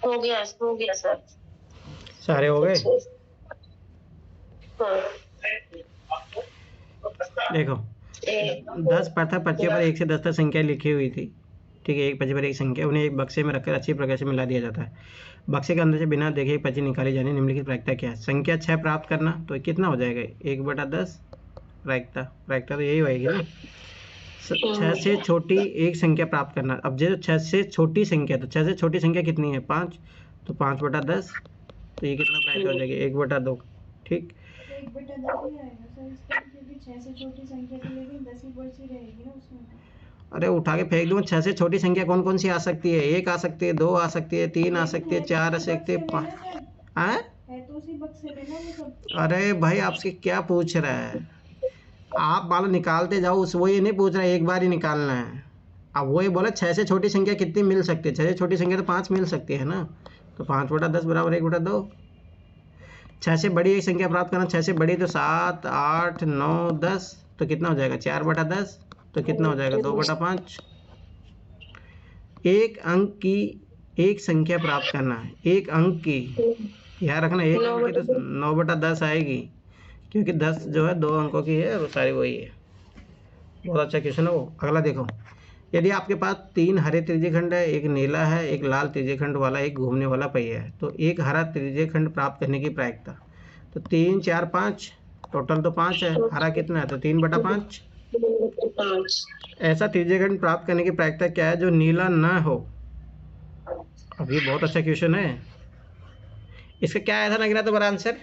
हो गया सर। सारे हो गए। हाँ। देखो 10 पत्थर पच्चे पर 1 से 10 तक संख्या लिखी हुई थी। ठीक है, एक पच्चे पर एक संख्या, उन्हें एक बक्से में रखकर अच्छी प्रकार से मिला दिया जाता है। बक्से के अंदर से बिना देखे एक पर्ची निकाली जानी, निम्नलिखित प्रायिकता क्या है। संख्या 6 प्राप्त करना, तो कितना हो जाएगा, 1/10 प्रायिकता तो यही होएगी ना। 6 से छोटी एक संख्या प्राप्त करना, अब जो 6 से छोटी संख्या, तो 6 से छोटी संख्या कितनी है, 5, तो 5/10, तो ये कितना प्रायिकता हो जाएगी, 1/2। ठीक, 1/10 ही आएगा सर इसका, क्योंकि 6 से छोटी संख्या तो लेकिन 10 ही पर्ची रहेगी ना उसमें। अरे उठा के फेंक दूंगा। 6 से छोटी संख्या कौन कौन सी आ सकती है, 1 आ सकती है, 2 आ सकती है, 3 आ सकती है, 4 आ सकती है, 5 है तो उसी बक्से में ना वो सब। अरे भाई आपसे क्या पूछ रहा है, आप मान लो निकालते जाओ, उस वो ये नहीं पूछ रहा है एक बार ही निकालना है। अब वो ये बोला 6 से छोटी संख्या कितनी मिल सकती है, 6 से छोटी संख्या तो 5 मिल सकती है ना, तो 5/10 बराबर 1/2। 6 से बड़ी एक संख्या प्राप्त करना, 6 से बड़ी तो 7 8 9 10, तो कितना हो जाएगा, 4/10, तो कितना हो जाएगा, 2/5। एक अंक की एक संख्या प्राप्त करना है, एक अंक की, याद रखना एक अंक की तो 9/10 आएगी, क्योंकि 10 जो है 2 अंकों की है और सारी वही है। बहुत अच्छा क्वेश्चन है वो। अगला देखो, यदि आपके पास 3 हरे त्रिज्यखंड है, एक नीला है, एक लाल त्रिज्यखंड वाला, एक घूमने वाला पहिया है, तो एक हरा त्रिज्यखंड प्राप्त करने की प्रायिकता, तो 3 4 5, टोटल तो 5 है, हरा कितना है तो 3/5। 5। ऐसा त्रिज्यखंड प्राप्त करने की प्रायिकता क्या है जो नीला न हो। अब ये बहुत अच्छा क्वेश्चन है। इसका क्या आया था नगीना तुम्हारा आंसर?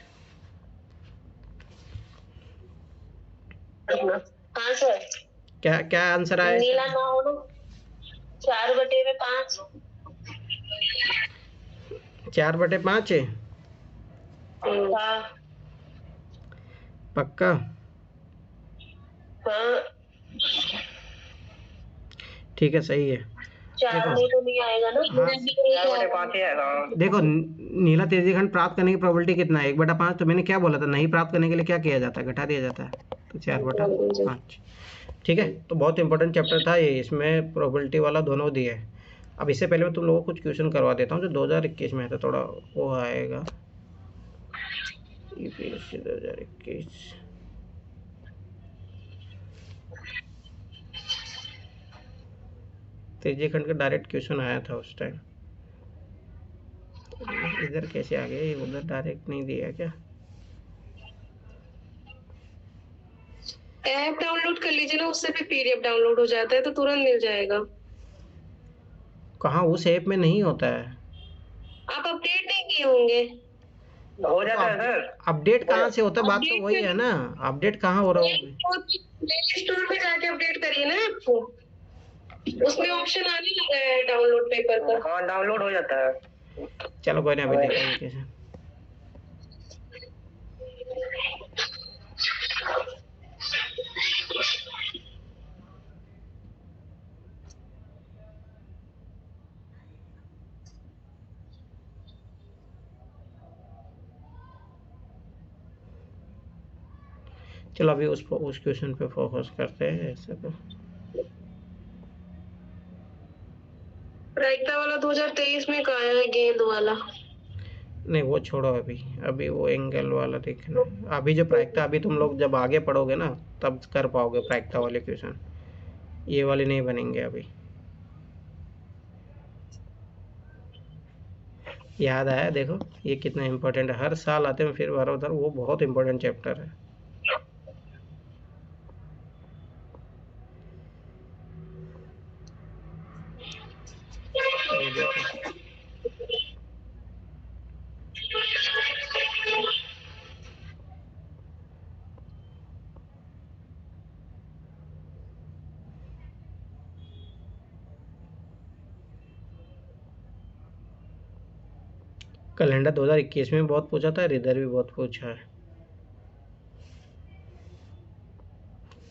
हाँ सर, क्या क्या आंसर आया नीला इसका? ना हो तो 4/5। 4/5 है? हाँ पक्का? हाँ, ठीक है, सही है। 4 देखो में तो नहीं आएगा ना। हाँ, 4/5 ही आएगा। देखो नीला त्रिज्यखंड प्राप्त करने की प्रोबेबिलिटी कितना है? 1/5। तो मैंने क्या बोला था, नहीं प्राप्त करने के लिए क्या किया जाता है, घटा दिया जाता है, तो 4/5। ठीक है, तो बहुत इंपॉर्टेंट चैप्टर था ये, इसमें प्रोबेबिलिटी वाला दोनों दिए है। अब इससे पहले मैं तुम लोगों को कुछ क्वेश्चन करवा देता हूँ जो 2021 में है, तो थोड़ा वो आएगा। यूपीएससी 2021 त्रिज्यखंड का डायरेक्ट क्वेश्चन आया था उस टाइम। इधर कैसे आ गए, उधर डायरेक्ट नहीं दिया क्या? ऐप डाउनलोड कर लीजिए ना, उससे भी पीडीएफ डाउनलोड हो जाता है तो तुरंत मिल जाएगा। कहाँ, उस ऐप में नहीं होता है। आप अपडेट नहीं किए होंगे। हो जाता है सर। अपडेट कहाँ से होता है, बात तो वही है ना, अपडेट कहाँ हो रहा है? प्ले स्टोर में जाके अपडेट करिए ना आपको, उसमें ऑप्शन आने लगा है डाउनलोड पेपर का। हाँ, डाउनलोड हो जाता है। चलो कोई नहीं, अभी देखेंगे कैसे। चलो अभी उस क्वेश्चन पे फोकस करते हैं ऐसे तो। प्रायिकता वाला 2023 में कहा है, गेंद वाला। नहीं वो छोड़ो, अभी वो एंगल वाला देखना है। अभी जो प्रायिकता, अभी तुम लोग जब आगे पढ़ोगे ना तब कर पाओगे प्रायिकता वाले क्वेश्चन, ये वाले नहीं बनेंगे अभी। याद आया? देखो ये कितना इम्पोर्टेंट है, हर साल आते हैं फिर बार उधर, वो बहुत इम्पोर्टेंट चैप्टर है। ये देखो, कैलेंडर 2021 में बहुत पूछा था, इधर भी बहुत पूछा है।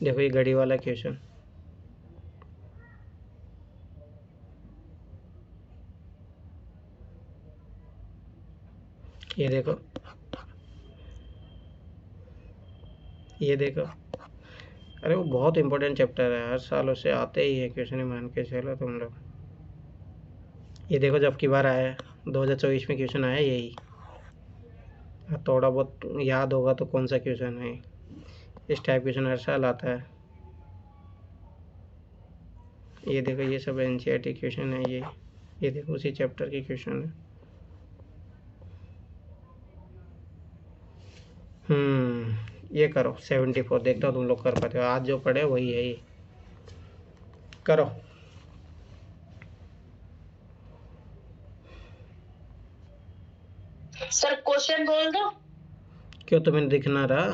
देखो ये घड़ी वाला क्वेश्चन, ये देखो, ये देखो, अरे वो बहुत इंपॉर्टेंट चैप्टर है, हर साल उससे आते ही है क्वेश्चन, मान के चलो तुम लोग। ये देखो जब की बार आया 2024 में क्वेश्चन आया यही, थोड़ा बहुत याद होगा तो कौन सा क्वेश्चन है, इस टाइप क्वेश्चन हर साल आता है। ये देखो ये सब एनसीईआरटी क्वेश्चन है ये देखो उसी चैप्टर के क्वेश्चन है। ये करो 74, देखता हूँ तुम लोग कर पाते हो, आज जो पढ़े वही है ये, करो। सर क्वेश्चन बोल दो। क्यों, तुम्हें दिख ना रहा?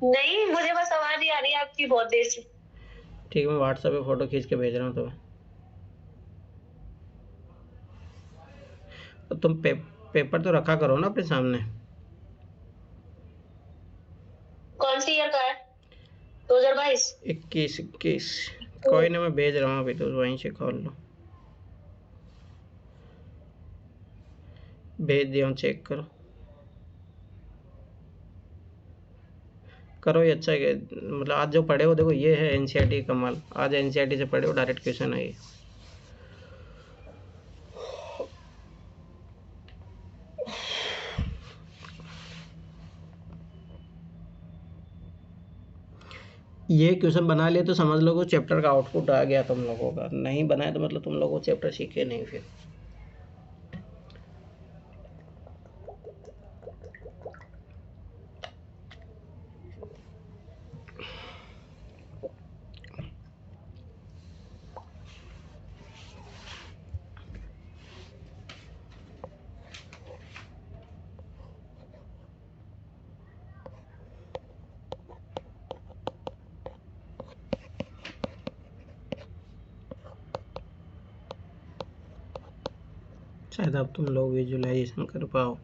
नहीं, मुझे बस आवाज ही आ रही है आपकी बहुत देर से। ठीक है, मैं व्हाट्सएप पे फोटो खींच के भेज रहा हूँ तुम्हें। तो तुम पेपर तो रखा करो ना अपने सामने। कौन सी ईयर का है? 2022? 21 कोई ना, मैं भेज रहा हूँ अभी, तो वहीं से खोल लो, भेज दिया हूँ, चेक करो। करो, ये अच्छा है, मतलब आज जो पढ़े हो देखो ये है एनसीईआरटी कमाल, आज एनसीईआरटी से पढ़े हो, डायरेक्ट क्वेश्चन है ये। ये क्वेश्चन बना लिए तो समझ लो कि चैप्टर का आउटपुट आ गया तुम लोगों का, नहीं बनाया तो मतलब तुम लोगों को चैप्टर सीखे नहीं फिर। शायद अब तुम लोग विजुअलाइजेशन कर पाओ।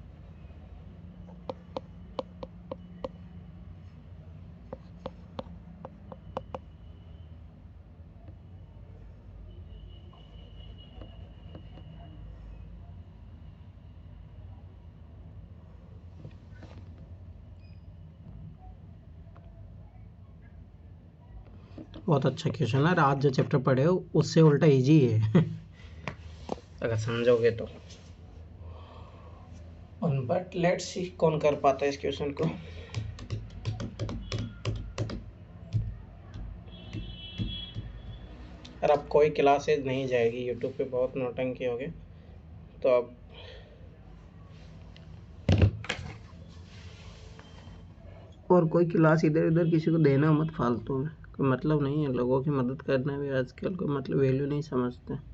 बहुत अच्छा क्वेश्चन है, आज जो चैप्टर पढ़े हो उससे उल्टा इजी है अगर समझोगे तो। बट लेट्स सी कौन कर पाता है इस क्वेश्चन को। और अब कोई क्लासेज नहीं जाएगी यूट्यूब पे, बहुत नौटंकी हो गए तो अब और कोई क्लास इधर उधर किसी को देना मत फालतू में, कोई मतलब नहीं है। लोगों की मदद करना भी आजकल कोई मतलब वैल्यू नहीं समझते।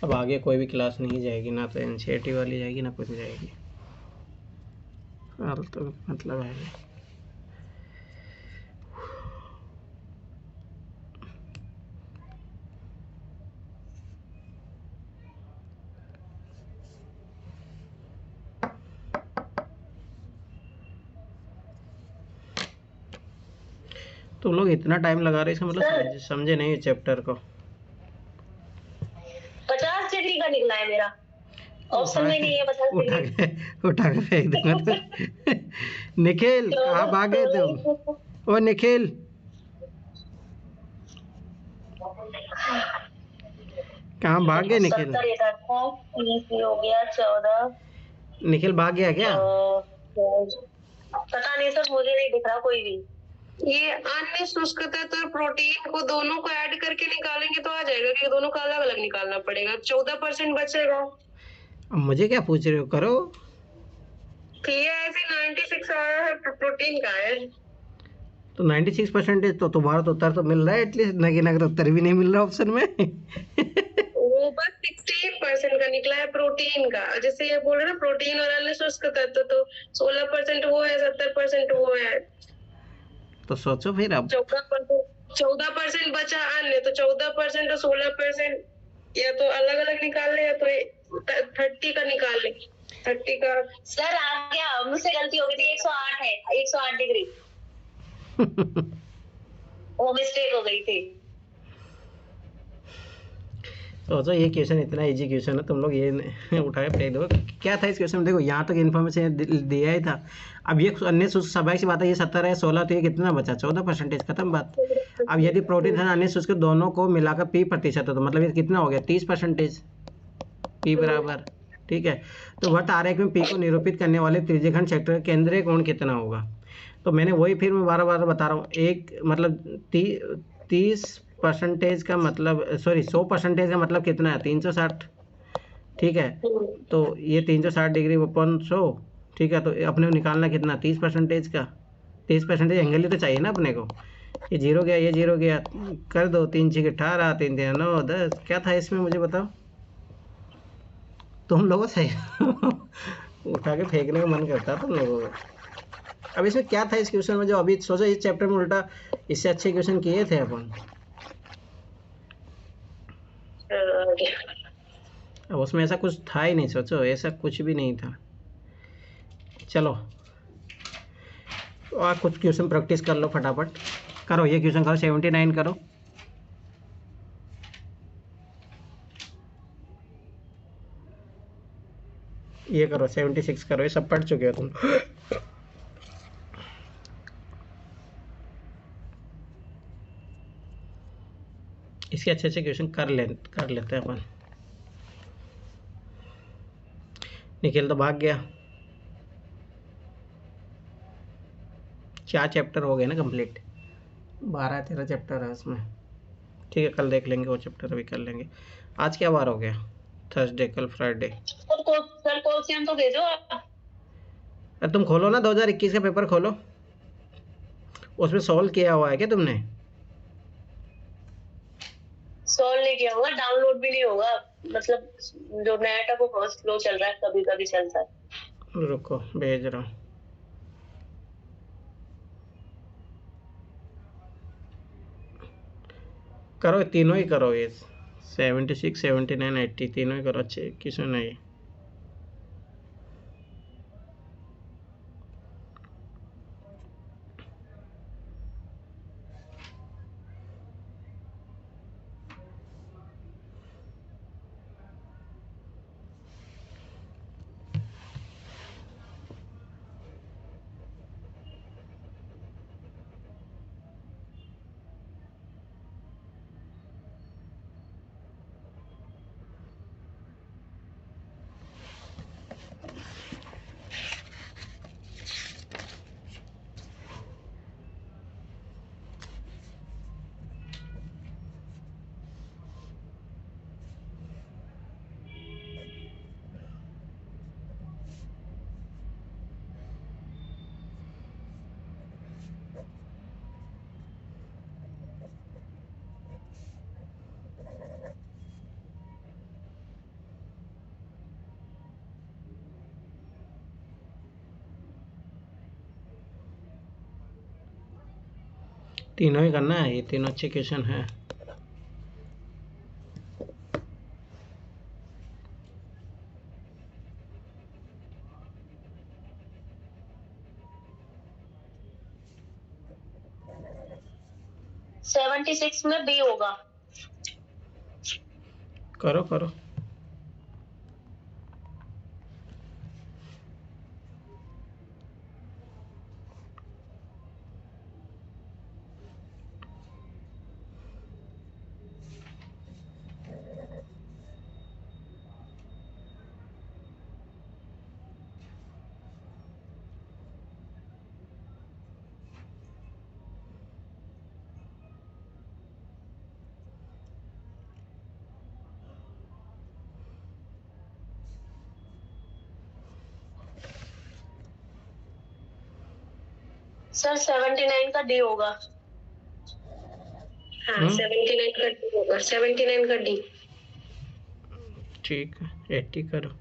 अब आगे कोई भी क्लास नहीं जाएगी, ना तो एनसीईआरटी वाली जाएगी ना कुछ जाएगी, और तो मतलब है। तुम लोग इतना टाइम लगा रहे इसका मतलब समझे नहीं चैप्टर को। 50 डिग्री का निकला है मेरा, ऑप्शन में नहीं है 50 उठा डिग्री। के उठा के फेंक दूंगा तो। निखिल कहाँ भागे तुम? ओ निखिल, कहाँ भाग गए निखिल? 70 ये था, 30 हो गया, 14। निखिल भाग गया क्या? पता नहीं सर, मुझे नहीं दिख रहा कोई भी। ये अन्य शुष्क तत्व और प्रोटीन को दोनों को ऐड करके निकालेंगे तो आ जाएगा कि दोनों का अलग अलग निकालना पड़ेगा। 14% बचेगा। अब मुझे क्या पूछ रहे हो, करो। तो ये ऐसे 96 आया है, प्रोटीन का है। तो 96% तो तुम्हारा तो उत्तर तो मिल रहा है एटलीस्ट, नगी नगर उत्तर भी नहीं मिल रहा ऑप्शन में। वो बस 16% का निकला है प्रोटीन का। जैसे ये बोल रहे ना प्रोटीन और अन्य शुष्क तत्व, तो 16% वो है, 70% वो है। तो सोचो फिर अब। 14% बचा अन्य, तो 14% और 16% या तो अलग अलग निकाल ले या तो 30 का निकाल ले। 30 का सर आ गया, मुझसे गलती हो गई थी, 108 है, 108 डिग्री। वो मिस्टेक हो गई थी। सोचो ये क्वेश्चन इतना इजी क्वेश्चन है, तुम लोग ये उठा के फेंक दो। क्या था इस क्वेश्चन में? देखो यहाँ तक इन्फॉर्मेशन दिया ही था। अब ये अन्य स्वाभाविक सी बात है, ये 70 है 16, तो ये कितना बचा? 14%, खत्म बात। अब यदि प्रोटीन और अन्य शुष्क दोनों को मिलाकर 30% हो तो मतलब ये कितना हो गया? 30%, पी बराबर। ठीक है, तो वृत्त आरेख में पी को निरूपित करने वाले त्रिज्यखंड क्षेत्र का केंद्रीय कोण कितना होगा? तो मैंने वही फिर मैं बार बार बता रहा हूँ, एक मतलब 30% का मतलब सॉरी 100% का मतलब कितना है? 360। ठीक है, तो ये 360 डिग्री अपन 100। ठीक है, तो अपने को निकालना कितना? 30% का। 30% एंगल ही तो चाहिए ना अपने को। ये जीरो गया, ये जीरो गया, कर दो। 3 6 18, 3 3 9 10। क्या था इसमें मुझे बताओ? तुम लोगों से उठा के फेंकने का मन करता है तुम लोगों को। अब इसमें क्या था इस क्वेश्चन में जो अभी सोचो इस चैप्टर में उल्टा इससे अच्छे क्वेश्चन किए थे अपन। अब उसमें ऐसा कुछ था ही नहीं, सोचो ऐसा कुछ भी नहीं था। चलो और कुछ क्वेश्चन प्रैक्टिस कर लो फटाफट। करो ये क्वेश्चन करो, 79 करो। ये करो 76 करो, ये सब पढ़ चुके हो तुम। इसके अच्छे अच्छे क्वेश्चन कर लेते हैं अपन। निखिल तो भाग गया। 4 चैप्टर हो गए ना कंप्लीट, 12-13 चैप्टर है उसमें। ठीक है, कल देख लेंगे वो चैप्टर, अभी कर लेंगे। आज क्या बार हो गया? थर्सडे, कल फ्राइडे। सर क्वेश्चन तो दे दो आप। अरे तुम खोलो ना 2021 का पेपर खोलो, उसमें सॉल्व किया हुआ है क्या तुमने? सॉल्व नहीं किया होगा, डाउनलोड भी नहीं होगा, मतलब जो नेट है वो बहुत स्लो चल रहा है, कभी कभी चलता है। रुको भेज रहा हूँ। करो तीनों ही करो, ये 76, 79, 80 तीनों ही करो, अच्छे किसी नहीं। तीनों ही करना है, ये तीनों अच्छे क्वेश्चन है। सेवेंटी सिक्स में बी होगा। करो करो। सर 79 का डी होगा। हाँ 79 का डी होगा, 79 का डी। ठीक है, 80 करो।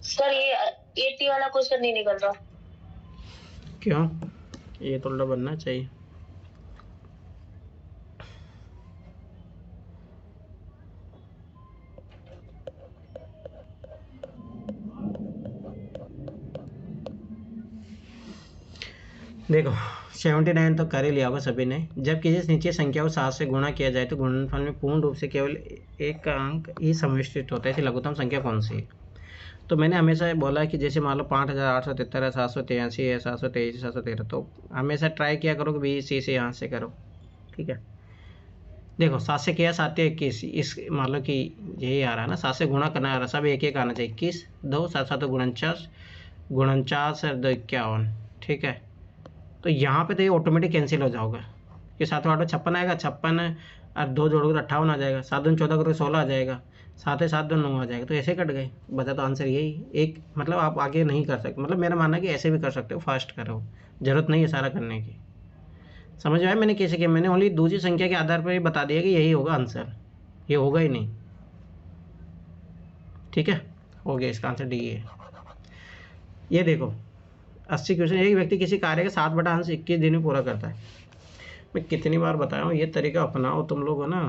सर ये 80 वाला क्वेश्चन नहीं निकल रहा। क्यों? ये तो उल्टा बनना चाहिए। देखो 79 तो कर ही लिया होगा सभी ने। जब किसी नीचे संख्या को 7 से गुणा किया जाए तो गुणनफल में पूर्ण रूप से केवल एक का अंक ही समिष्ट होता है। ऐसी लघुत्तम संख्या कौन सी है? तो मैंने हमेशा बोला कि जैसे मान लो 5873 है, 783 है, 723, 713, तो हमेशा ट्राई किया करो कि भाई सी से यहाँ से करो। ठीक है, देखो 7 से किया 7 21, इस मान लो कि यही आ रहा है ना, 7 से गुणा करना आ रहा है, सब एक एक आना चाहिए। 21 2 7 7 49, 49 और 2 51। ठीक है, तो यहाँ पे तो ये ऑटोमेटिक कैंसिल हो जाओगे कि 7 8 56 आएगा, 56 और 2 जोड़ोगे तो 58 आ जाएगा, 7 2 14 करोगे 16 आ जाएगा, 7 7 2 9 आ जाएगा। तो ऐसे कट गए, बता तो आंसर यही एक। मतलब आप आगे नहीं कर सकते, मतलब मेरा मानना है कि ऐसे भी कर सकते हो, फास्ट करो, जरूरत नहीं है सारा करने की। समझ में आया मैंने कैसे किया? मैंने ओनली दूसरी संख्या के आधार पर ही बता दिया कि यही होगा आंसर, ये होगा ही नहीं। ठीक है, हो गया, इसका आंसर डी है। ये देखो 80 क्वेश्चन, एक व्यक्ति किसी कार्य का 7/अंश 21 दिन में पूरा करता है। मैं कितनी बार बताया हूँ, ये तरीका अपनाओ तुम लोग, है ना।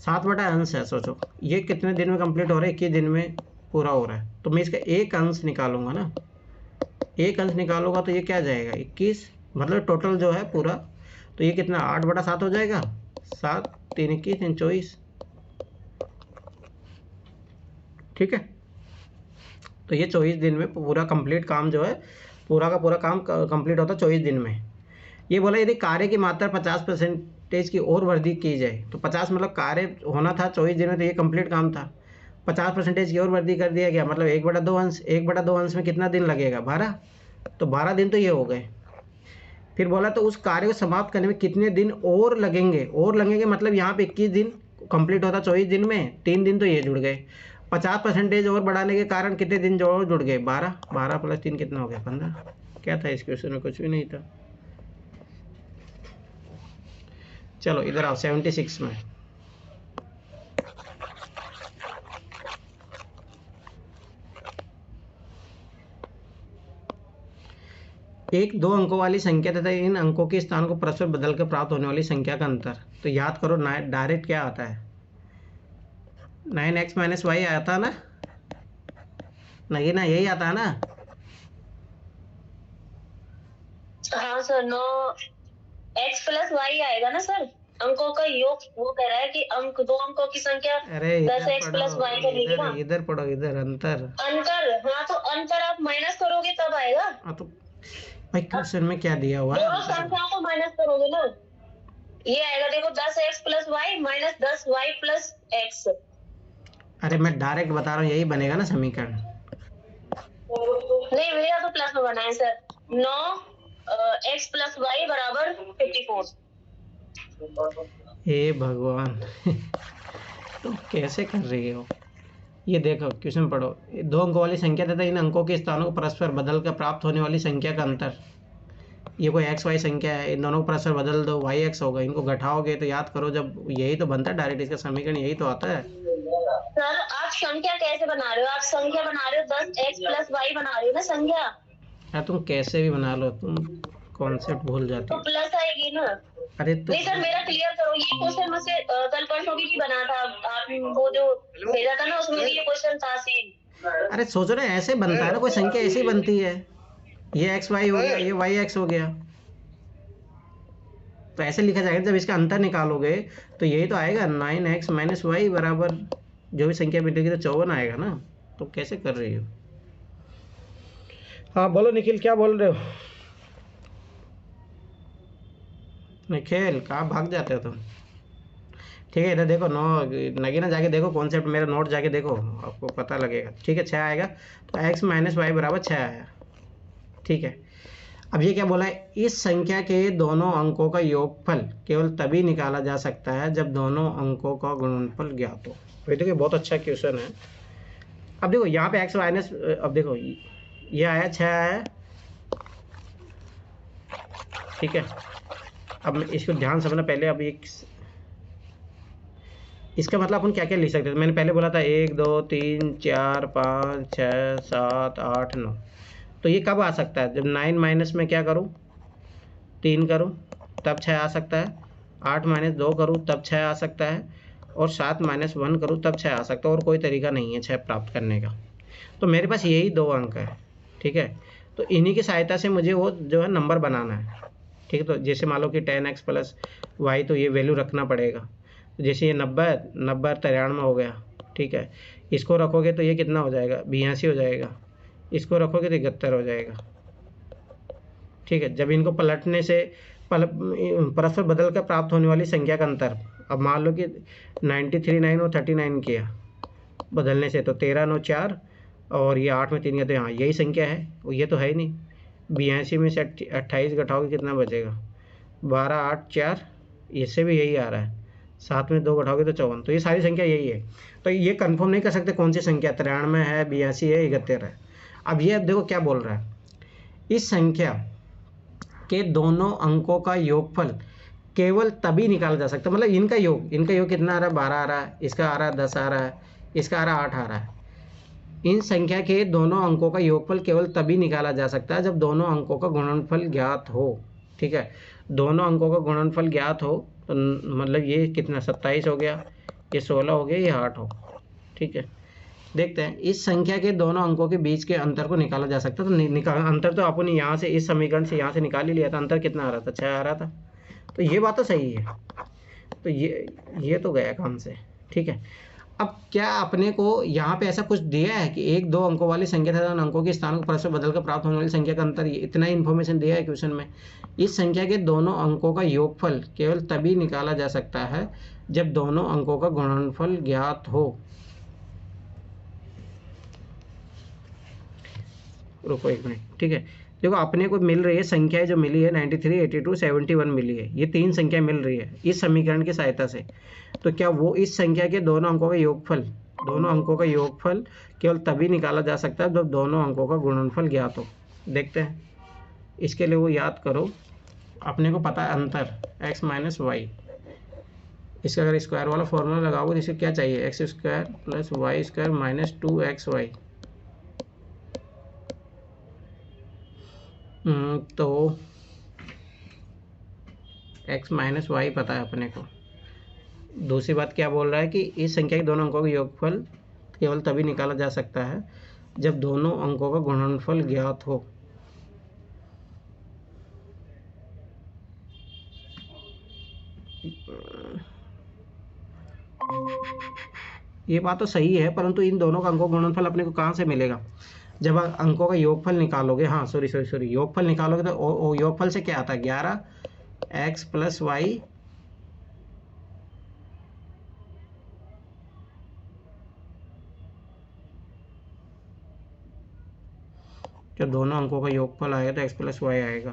7/अंश है, सोचो ये कितने दिन में कंप्लीट हो रहा है? 21 दिन में पूरा हो रहा है। तो मैं इसका एक अंश निकालूंगा ना, एक अंश निकालूंगा तो ये क्या जाएगा 21, मतलब टोटल जो है पूरा, तो ये कितना 8/7 हो जाएगा। 7 3 21 3 24। ठीक है, तो ये 24 दिन में पूरा कंप्लीट काम जो है, पूरा का पूरा काम कंप्लीट होता है 24 दिन में। ये बोला यदि कार्य की मात्रा 50% की और वृद्धि की जाए, तो 50 मतलब कार्य होना था 24 दिन में, तो ये कंप्लीट काम था, 50% की और वृद्धि कर दिया गया, मतलब 1/2 अंश। 1/2 अंश में कितना दिन लगेगा? 12, तो 12 दिन तो ये हो गए। फिर बोला तो उस कार्य को समाप्त करने में कितने दिन और लगेंगे? और लगेंगे मतलब यहाँ पे 21 दिन कंप्लीट होता 24 दिन में, 3 दिन तो ये जुड़ गए। 50% और बढ़ाने के कारण कितने दिन जो जुड़ गए? 12, 12 + 3 कितना हो गया? 15। क्या था इस क्वेश्चन में? कुछ भी नहीं था। चलो इधर आओ 76 में। एक 2 अंकों वाली संख्या तथा इन अंकों के स्थान को परस्पर बदल कर प्राप्त होने वाली संख्या का अंतर। तो याद करो, डायरेक्ट क्या आता है? 9x - y आता ना, नहीं ना, यही आता है ना। हाँ सर, 9x + y आएगा ना सर, अंकों का योग। वो कह रहा है कि अंक 2 अंकों की संख्या 10x + y करेगी ना। इधर पढ़ो, इधर अंतर। हाँ, तो अंतर आप माइनस करोगे तब आएगा। हाँ तो भाई क्वेश्चन में क्या दिया हुआ है? दोनों संख्याओं को माइनस करोगे ना, ये आएगा देखो 10x + y - 10y + x। अरे मैं डायरेक्ट बता रहा हूँ, यही बनेगा ना समीकरण। नहीं, मेरा तो प्लस में बना है सर। 9x + y = 54। हे भगवान तुम कैसे कर रही हो? ये देखो क्वेश्चन पढ़ो, 2 अंकों वाली संख्या तथा इन अंकों के स्थानों को परस्पर बदल कर प्राप्त होने वाली संख्या का अंतर। ये कोई x y संख्या है, इन दोनों को परस्पर बदल दो, y x होगा, इनको घटाओगे तो याद करो, जब यही तो बनता है डायरेक्ट, इसका समीकरण यही तो आता है। सर आप संख्या कैसे बना रहे हो? आप संख्या बना रहे हो 10x + y बना रहे हो ना संख्या। यार तुम कैसे भी बना लो, तुम कॉन्सेप्ट भूल जाती तो हो। प्लस आएगी ना। अरे तो नहीं सर, मेरा क्लियर करो, ये क्वेश्चन मुझसे कल परसों भी बना था, आपने वो जो भेजा था ना, उसमें भी ये क्वेश्चन था सेम। अरे सोचो ना, ऐसे बनता है ना, कोई संख्या ऐसे ही बनती है। ये x y हो गया, ये y x हो गया, तो ऐसे लिखा जाएगा। जब इसका अंतर निकालोगे तो यही तो आएगा, 9x - y बराबर जो भी संख्या मिलेगी तो 54 आएगा ना। तो कैसे कर रही हो? हाँ बोलो निखिल, क्या बोल रहे हो? निखिल कहाँ भाग जाते हो तुम? ठीक है, इधर देखो, नगीना जाके देखो कॉन्सेप्ट, मेरा नोट जाके देखो, आपको पता लगेगा। ठीक है, 6 आएगा, तो x - y = 6 आया। ठीक है, अब ये क्या बोला है? इस संख्या के दोनों अंकों का योगफल केवल तभी निकाला जा सकता है जब दोनों अंकों का गुणनफल ज्ञात हो। तो देखिए बहुत अच्छा क्वेश्चन है। अब देखो यहाँ पे x माइनस, अब देखो ये आया 6 आया। ठीक है, अब इसको ध्यान समझना पहले। अब इसका मतलब अपन क्या क्या लिख सकते थे, मैंने पहले बोला था 1 2 3 4 5 6 7 8 9। तो ये कब आ सकता है, जब 9 माइनस में क्या करूँ 3 करूँ तब 6 आ सकता है, 8 माइनस 2 करूँ तब 6 आ सकता है, और 7 माइनस 1 करूँ तब 6 आ सकता है, और कोई तरीका नहीं है 6 प्राप्त करने का। तो मेरे पास यही 2 अंक है, ठीक है। तो इन्हीं की सहायता से मुझे वो जो है नंबर बनाना है, ठीक है। तो जैसे मान लो कि 10x प्लस वाई, तो ये वैल्यू रखना पड़ेगा। तो जैसे ये 90 93 हो गया, ठीक है। इसको रखोगे तो ये कितना हो जाएगा 82 हो जाएगा, इसको रखोगे तो 71 हो जाएगा, ठीक है। जब इनको पलटने से परस्पर बदल कर प्राप्त होने वाली संख्या का अंतर, अब मान लो कि 93 9 और 39 किया बदलने से, तो 13 9 4 और ये 8 में 3 गया, तो हाँ यही संख्या है, वो ये तो है ही नहीं। 82 में से 28 घटाओगे कितना बचेगा 12 8 4, इससे भी यही आ रहा है, 7 में 2 घटाओगे तो 54, तो ये सारी संख्या यही है। तो ये कंफर्म नहीं कर सकते कौन सी संख्या 93 है 82 है 71 है। अब ये देखो क्या बोल रहा है, इस संख्या के दोनों अंकों का योगफल केवल तभी निकाला जा सकता है, मतलब इनका योग कितना आ रहा है 12 आ रहा है, इसका आ रहा है 10 आ रहा है, इसका आ रहा है 8 आ रहा है। इन संख्या के दोनों अंकों का योगफल केवल तभी निकाला जा सकता है जब दोनों अंकों का गुणनफल ज्ञात हो, ठीक है। दोनों अंकों का गुणनफल ज्ञात हो तो मतलब ये कितना 27 हो गया, ये 16 हो गया, ये 8 हो, ठीक है। देखते हैं इस संख्या के दोनों अंकों के बीच के अंतर को निकाला जा सकता है। तो अंतर तो अपन यहाँ से इस समीकरण से यहाँ से निकाल ही लिया था, अंतर कितना आ रहा था 6 आ रहा था, तो ये बात तो सही है। तो ये तो गया काम से, ठीक है। अब क्या अपने को यहाँ पे ऐसा कुछ दिया है कि 1 2 अंकों वाली संख्या तथा उन अंकों के स्थान को परस्पर बदलकर प्राप्त होने वाली संख्या का अंतर, इतना ही इन्फॉर्मेशन दिया है क्वेश्चन में। इस संख्या के दोनों अंकों का योगफल केवल तभी निकाला जा सकता है जब दोनों अंकों का गुणनफल ज्ञात हो। रुको एक मिनट, ठीक है। देखो अपने को मिल रही है संख्याएं, जो मिली है 93 82 71 मिली है, ये 3 संख्या मिल रही है इस समीकरण की सहायता से। तो क्या वो इस संख्या के दोनों अंकों का योगफल केवल तभी निकाला जा सकता है जब दोनों अंकों का गुणनफल ज्ञात हो। देखते हैं, इसके लिए वो याद करो, अपने को पता है अंतर x माइनस वाई, इसका अगर स्क्वायर वाला फॉर्मूला लगाओगे तो इसे क्या चाहिए X square plus Y square minus 2xy। तो x माइनस वाई पता है अपने को। दूसरी बात क्या बोल रहा है कि इस संख्या के दोनों अंकों का योगफल केवल तभी निकाला जा सकता है जब दोनों अंकों का गुणनफल ज्ञात हो। ये बात तो सही है, परंतु इन दोनों का अंकों का गुणनफल अपने को कहाँ से मिलेगा, जब अंकों का योगफल निकालोगे। हाँ सॉरी योगफल निकालोगे तो योगफल से क्या आता है 11x प्लस वाई जब दोनों अंकों का योगफल आएगा तो x प्लस वाई आएगा।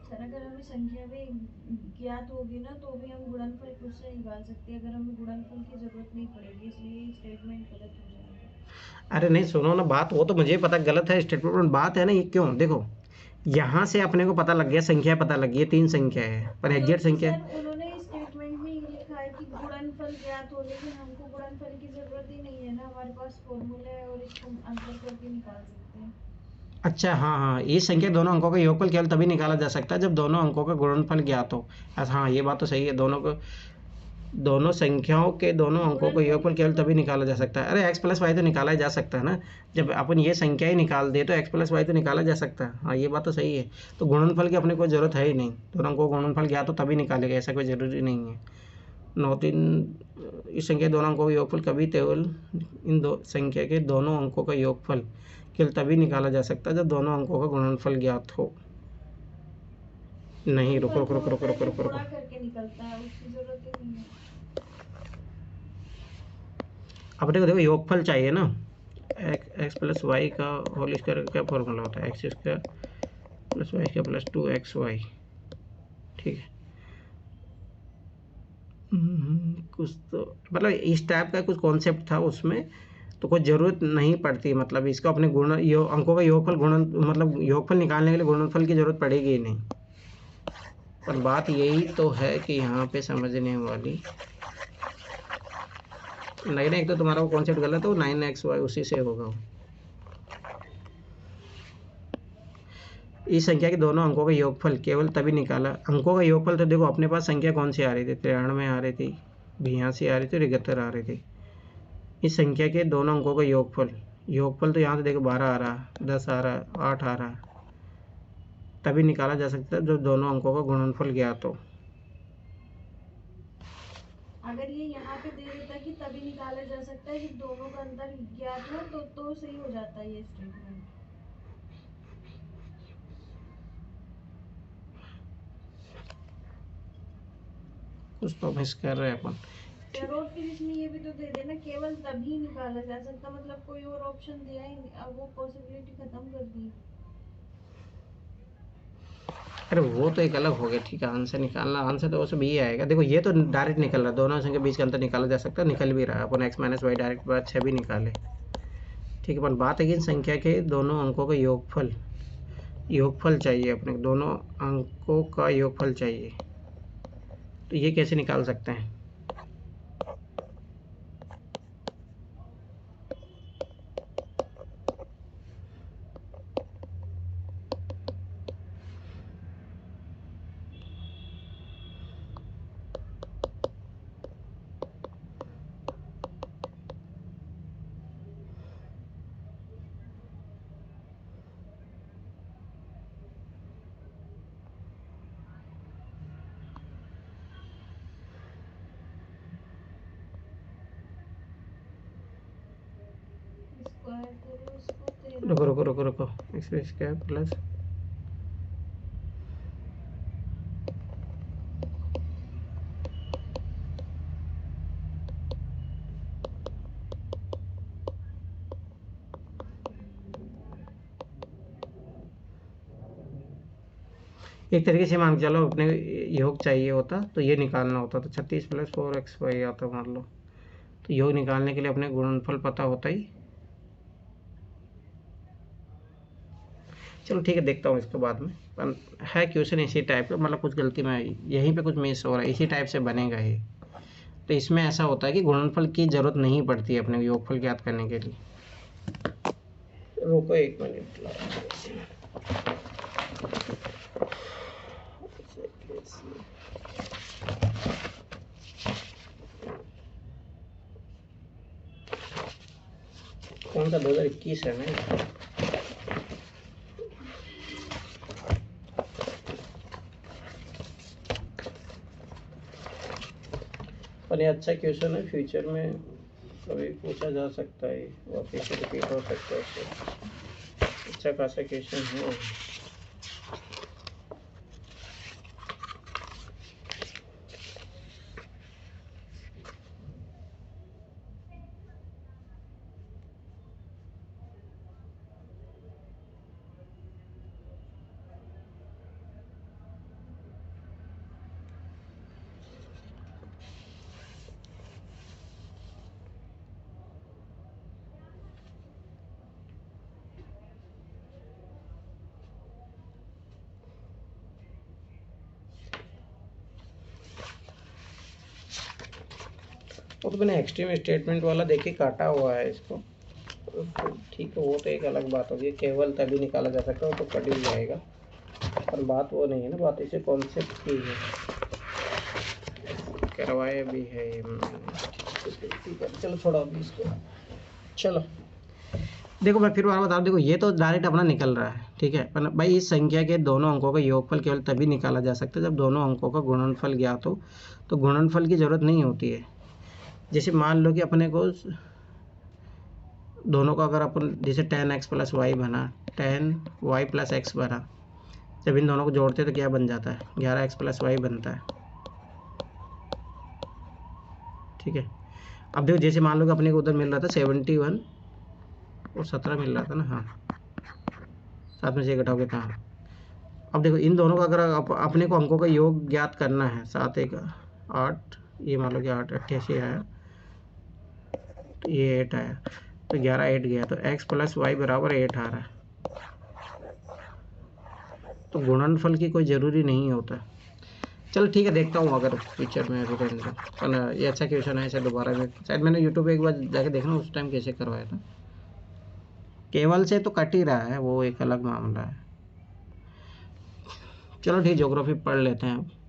सर अगर हमें संख्या में ज्ञात होगी ना तो भी हम गुणनफल खुद से निकाल सकते हैं, अगर हमें गुणनफल की जरूरत नहीं पड़ेगी, इसलिए स्टेटमेंट गलत हो जाएगा। अरे नहीं सुनो ना बात, वो तो मुझे पता गलत है स्टेटमेंट, बात है ना ये क्यों, देखो यहाँ से अपने को पता लग गया, संख्या पता लग गई, 3 संख्या है पर एग्जैक्ट संख्या उन्होंने स्टेटमेंट में ये लिखा है कि गुणनफल ज्ञात हो, लेकिन हमको गुणनफल की जरूरत ही नहीं है ना, हमारे पास फॉर्मूला है और इसको अंतर करके निकाल सकते हैं। अच्छा हाँ, ये संख्या दोनों अंकों का योगफल केवल तभी निकाला जा सकता है जब दोनों अंकों का गुणनफल ज्ञात हो। अच्छा हाँ ये बात तो सही है, दोनों संख्याओं के दोनों अंकों का योगफल केवल तभी निकाला जा सकता है। अरे x प्लस वाई तो निकाला जा सकता है ना, जब अपन ये संख्या ही निकाल दे तो x प्लस वाई तो निकाला जा सकता है। हाँ ये बात तो सही है, तो गुणनफल की अपने को जरूरत है ही नहीं, दोनों अंकों का गुणनफल ज्ञात हो तभी निकालेगा, ऐसा कोई जरूरी नहीं है। 9 इस संख्या दोनों अंकों का योगफल कभी केवल इन दो संख्या के दोनों अंकों का योगफल केवल तभी निकाला जा सकता है जब दोनों अंकों का गुणनफल ज्ञात हो। नहीं रुको करके निकलता है, उसकी जरूरत ही नहीं है। अपने को देखो योगफल चाहिए ना, एक्स प्लस वाई का होल स्क्वायर का क्या फॉर्मूला होता है X square plus Y square plus 2xy, ठीक है। कुछ तो मतलब इस टाइप का कुछ कॉन्सेप्ट था उसमें, तो कोई ज़रूरत नहीं पड़ती, मतलब इसका अपने अंकों का योगफल मतलब योगफल निकालने के लिए गुणनफल की ज़रूरत पड़ेगी ही नहीं। पर बात यही तो है कि यहाँ पे समझने वाली नहीं ना, एक तो तुम्हारा वो कॉन्सेप्ट गलत हो, 9xy उसी से होगा। इस संख्या के दोनों अंकों का योगफल केवल तभी निकाला, अंकों का योगफल तो देखो अपने पास संख्या कौन सी आ रही थी, 93 आ रही थी, 82 आ रही थी, 71 आ रही थी। इस संख्या के दोनों अंकों का योगफल तो यहाँ से देखो 12 आ रहा, 10 आ रहा, 8 आ रहा, तभी निकाला जा सकता है जब दोनों अंकों का गुणनफल ज्ञात हो। अगर ये यहाँ पे दे देता कि तभी निकाला जा सकता है जब दोनों का अंतर ज्ञात हो तो सही हो जाता है ये स्टेटमेंट। कुछ तो मिस कर रहे हैं अपन। सर और फिर इसमें ये भी तो दे देना केवल तभी निकाला जा सकता, मतलब कोई और ऑप्शन दिया ही नहीं, अब वो पॉसिबिलिटी खत्म कर दी। अरे वो तो एक अलग हो गया, ठीक है। आंसर निकालना, आंसर तो उसमें भी आएगा। देखो ये तो डायरेक्ट निकल रहा है, दोनों संख्या के बीच का अंतर निकाला जा सकता है, निकल भी रहा है। अपन x माइनस वाई डायरेक्ट बात 6 भी निकाले, ठीक है। पर बात है कि इन संख्या के दोनों अंकों का योगफल चाहिए अपने, दोनों अंकों का योगफल चाहिए। तो ये कैसे निकाल सकते हैं? स्क्वायर करो इसको 13। रुको एक्स स्क्वायर प्लस एक तरीके से मान के चलो, अपने योग चाहिए होता तो ये निकालना होता, तो 36 + 4xy आता मान लो। तो योग निकालने के लिए अपने गुणनफल पता होता ही। चलो ठीक है, देखता हूँ इसके बाद में। पर है क्वेश्चन इसी टाइप का, मतलब कुछ गलती में यहीं पे कुछ मिस हो रहा है, इसी टाइप से बनेगा ये। तो इसमें ऐसा होता है कि गुणनफल की जरूरत नहीं पड़ती है अपने योगफल ज्ञात करने के लिए। रुको 1 मिनट, कौन सा 2021 है ना? पर ये अच्छा क्वेश्चन है, फ्यूचर में कभी पूछा जा सकता है, वापस रिपीट हो सकता है, इससे अच्छा खासा क्वेश्चन है। वो तो मैंने एक्सट्रीम स्टेटमेंट वाला देखे काटा हुआ है इसको, ठीक है। वो तो एक अलग बात होगी, केवल तभी निकाला जा सकता है, वो तो कट ही जाएगा। पर बात वो नहीं है ना, बात इसे कॉन्सेप्ट की है, करवाया भी है ये ठीक है। चलो छोड़ो अभी इसको। चलो देखो मैं फिर बार बता दूं, देखो ये तो डायरेक्ट अपना निकल रहा है, ठीक है। पर भाई इस संख्या के दोनों अंकों का योगफल केवल तभी निकाला जा सकता है जब दोनों अंकों का गुणनफल ज्ञात हो। तो गुणनफल की जरूरत नहीं होती है। जैसे मान लो कि अपने को दोनों का अगर अपन जैसे 10x + y बना, 10y + x बना, जब इन दोनों को जोड़ते तो क्या बन जाता है, 11x + y बनता है, ठीक है। अब देखो जैसे मान लो कि अपने को उधर मिल रहा था 71 और 17 मिल रहा था ना, हाँ 7 में से घटाओगे तो हाँ। अब देखो इन दोनों का अगर अपने को अंकों का योग ज्ञात करना है, 7 1 8, ये मान लो कि 8 88 आया, तो ये 8 आया, तो 11 8 गया, तो x + y = 8 आ रहा है। तो गुणनफल की कोई ज़रूरी नहीं होता। चलो ठीक है, देखता हूँ अगर फ्यूचर में अभी रहने दो। पर ये अच्छा क्वेश्चन है, इसे दोबारा में शायद मैंने यूट्यूब पे एक बार जाके देखना उस टाइम कैसे करवाया था। केवल से तो कट ही रहा है, वो एक अलग मामला है। चलो ठीक, ज्योग्राफी पढ़ लेते हैं अब।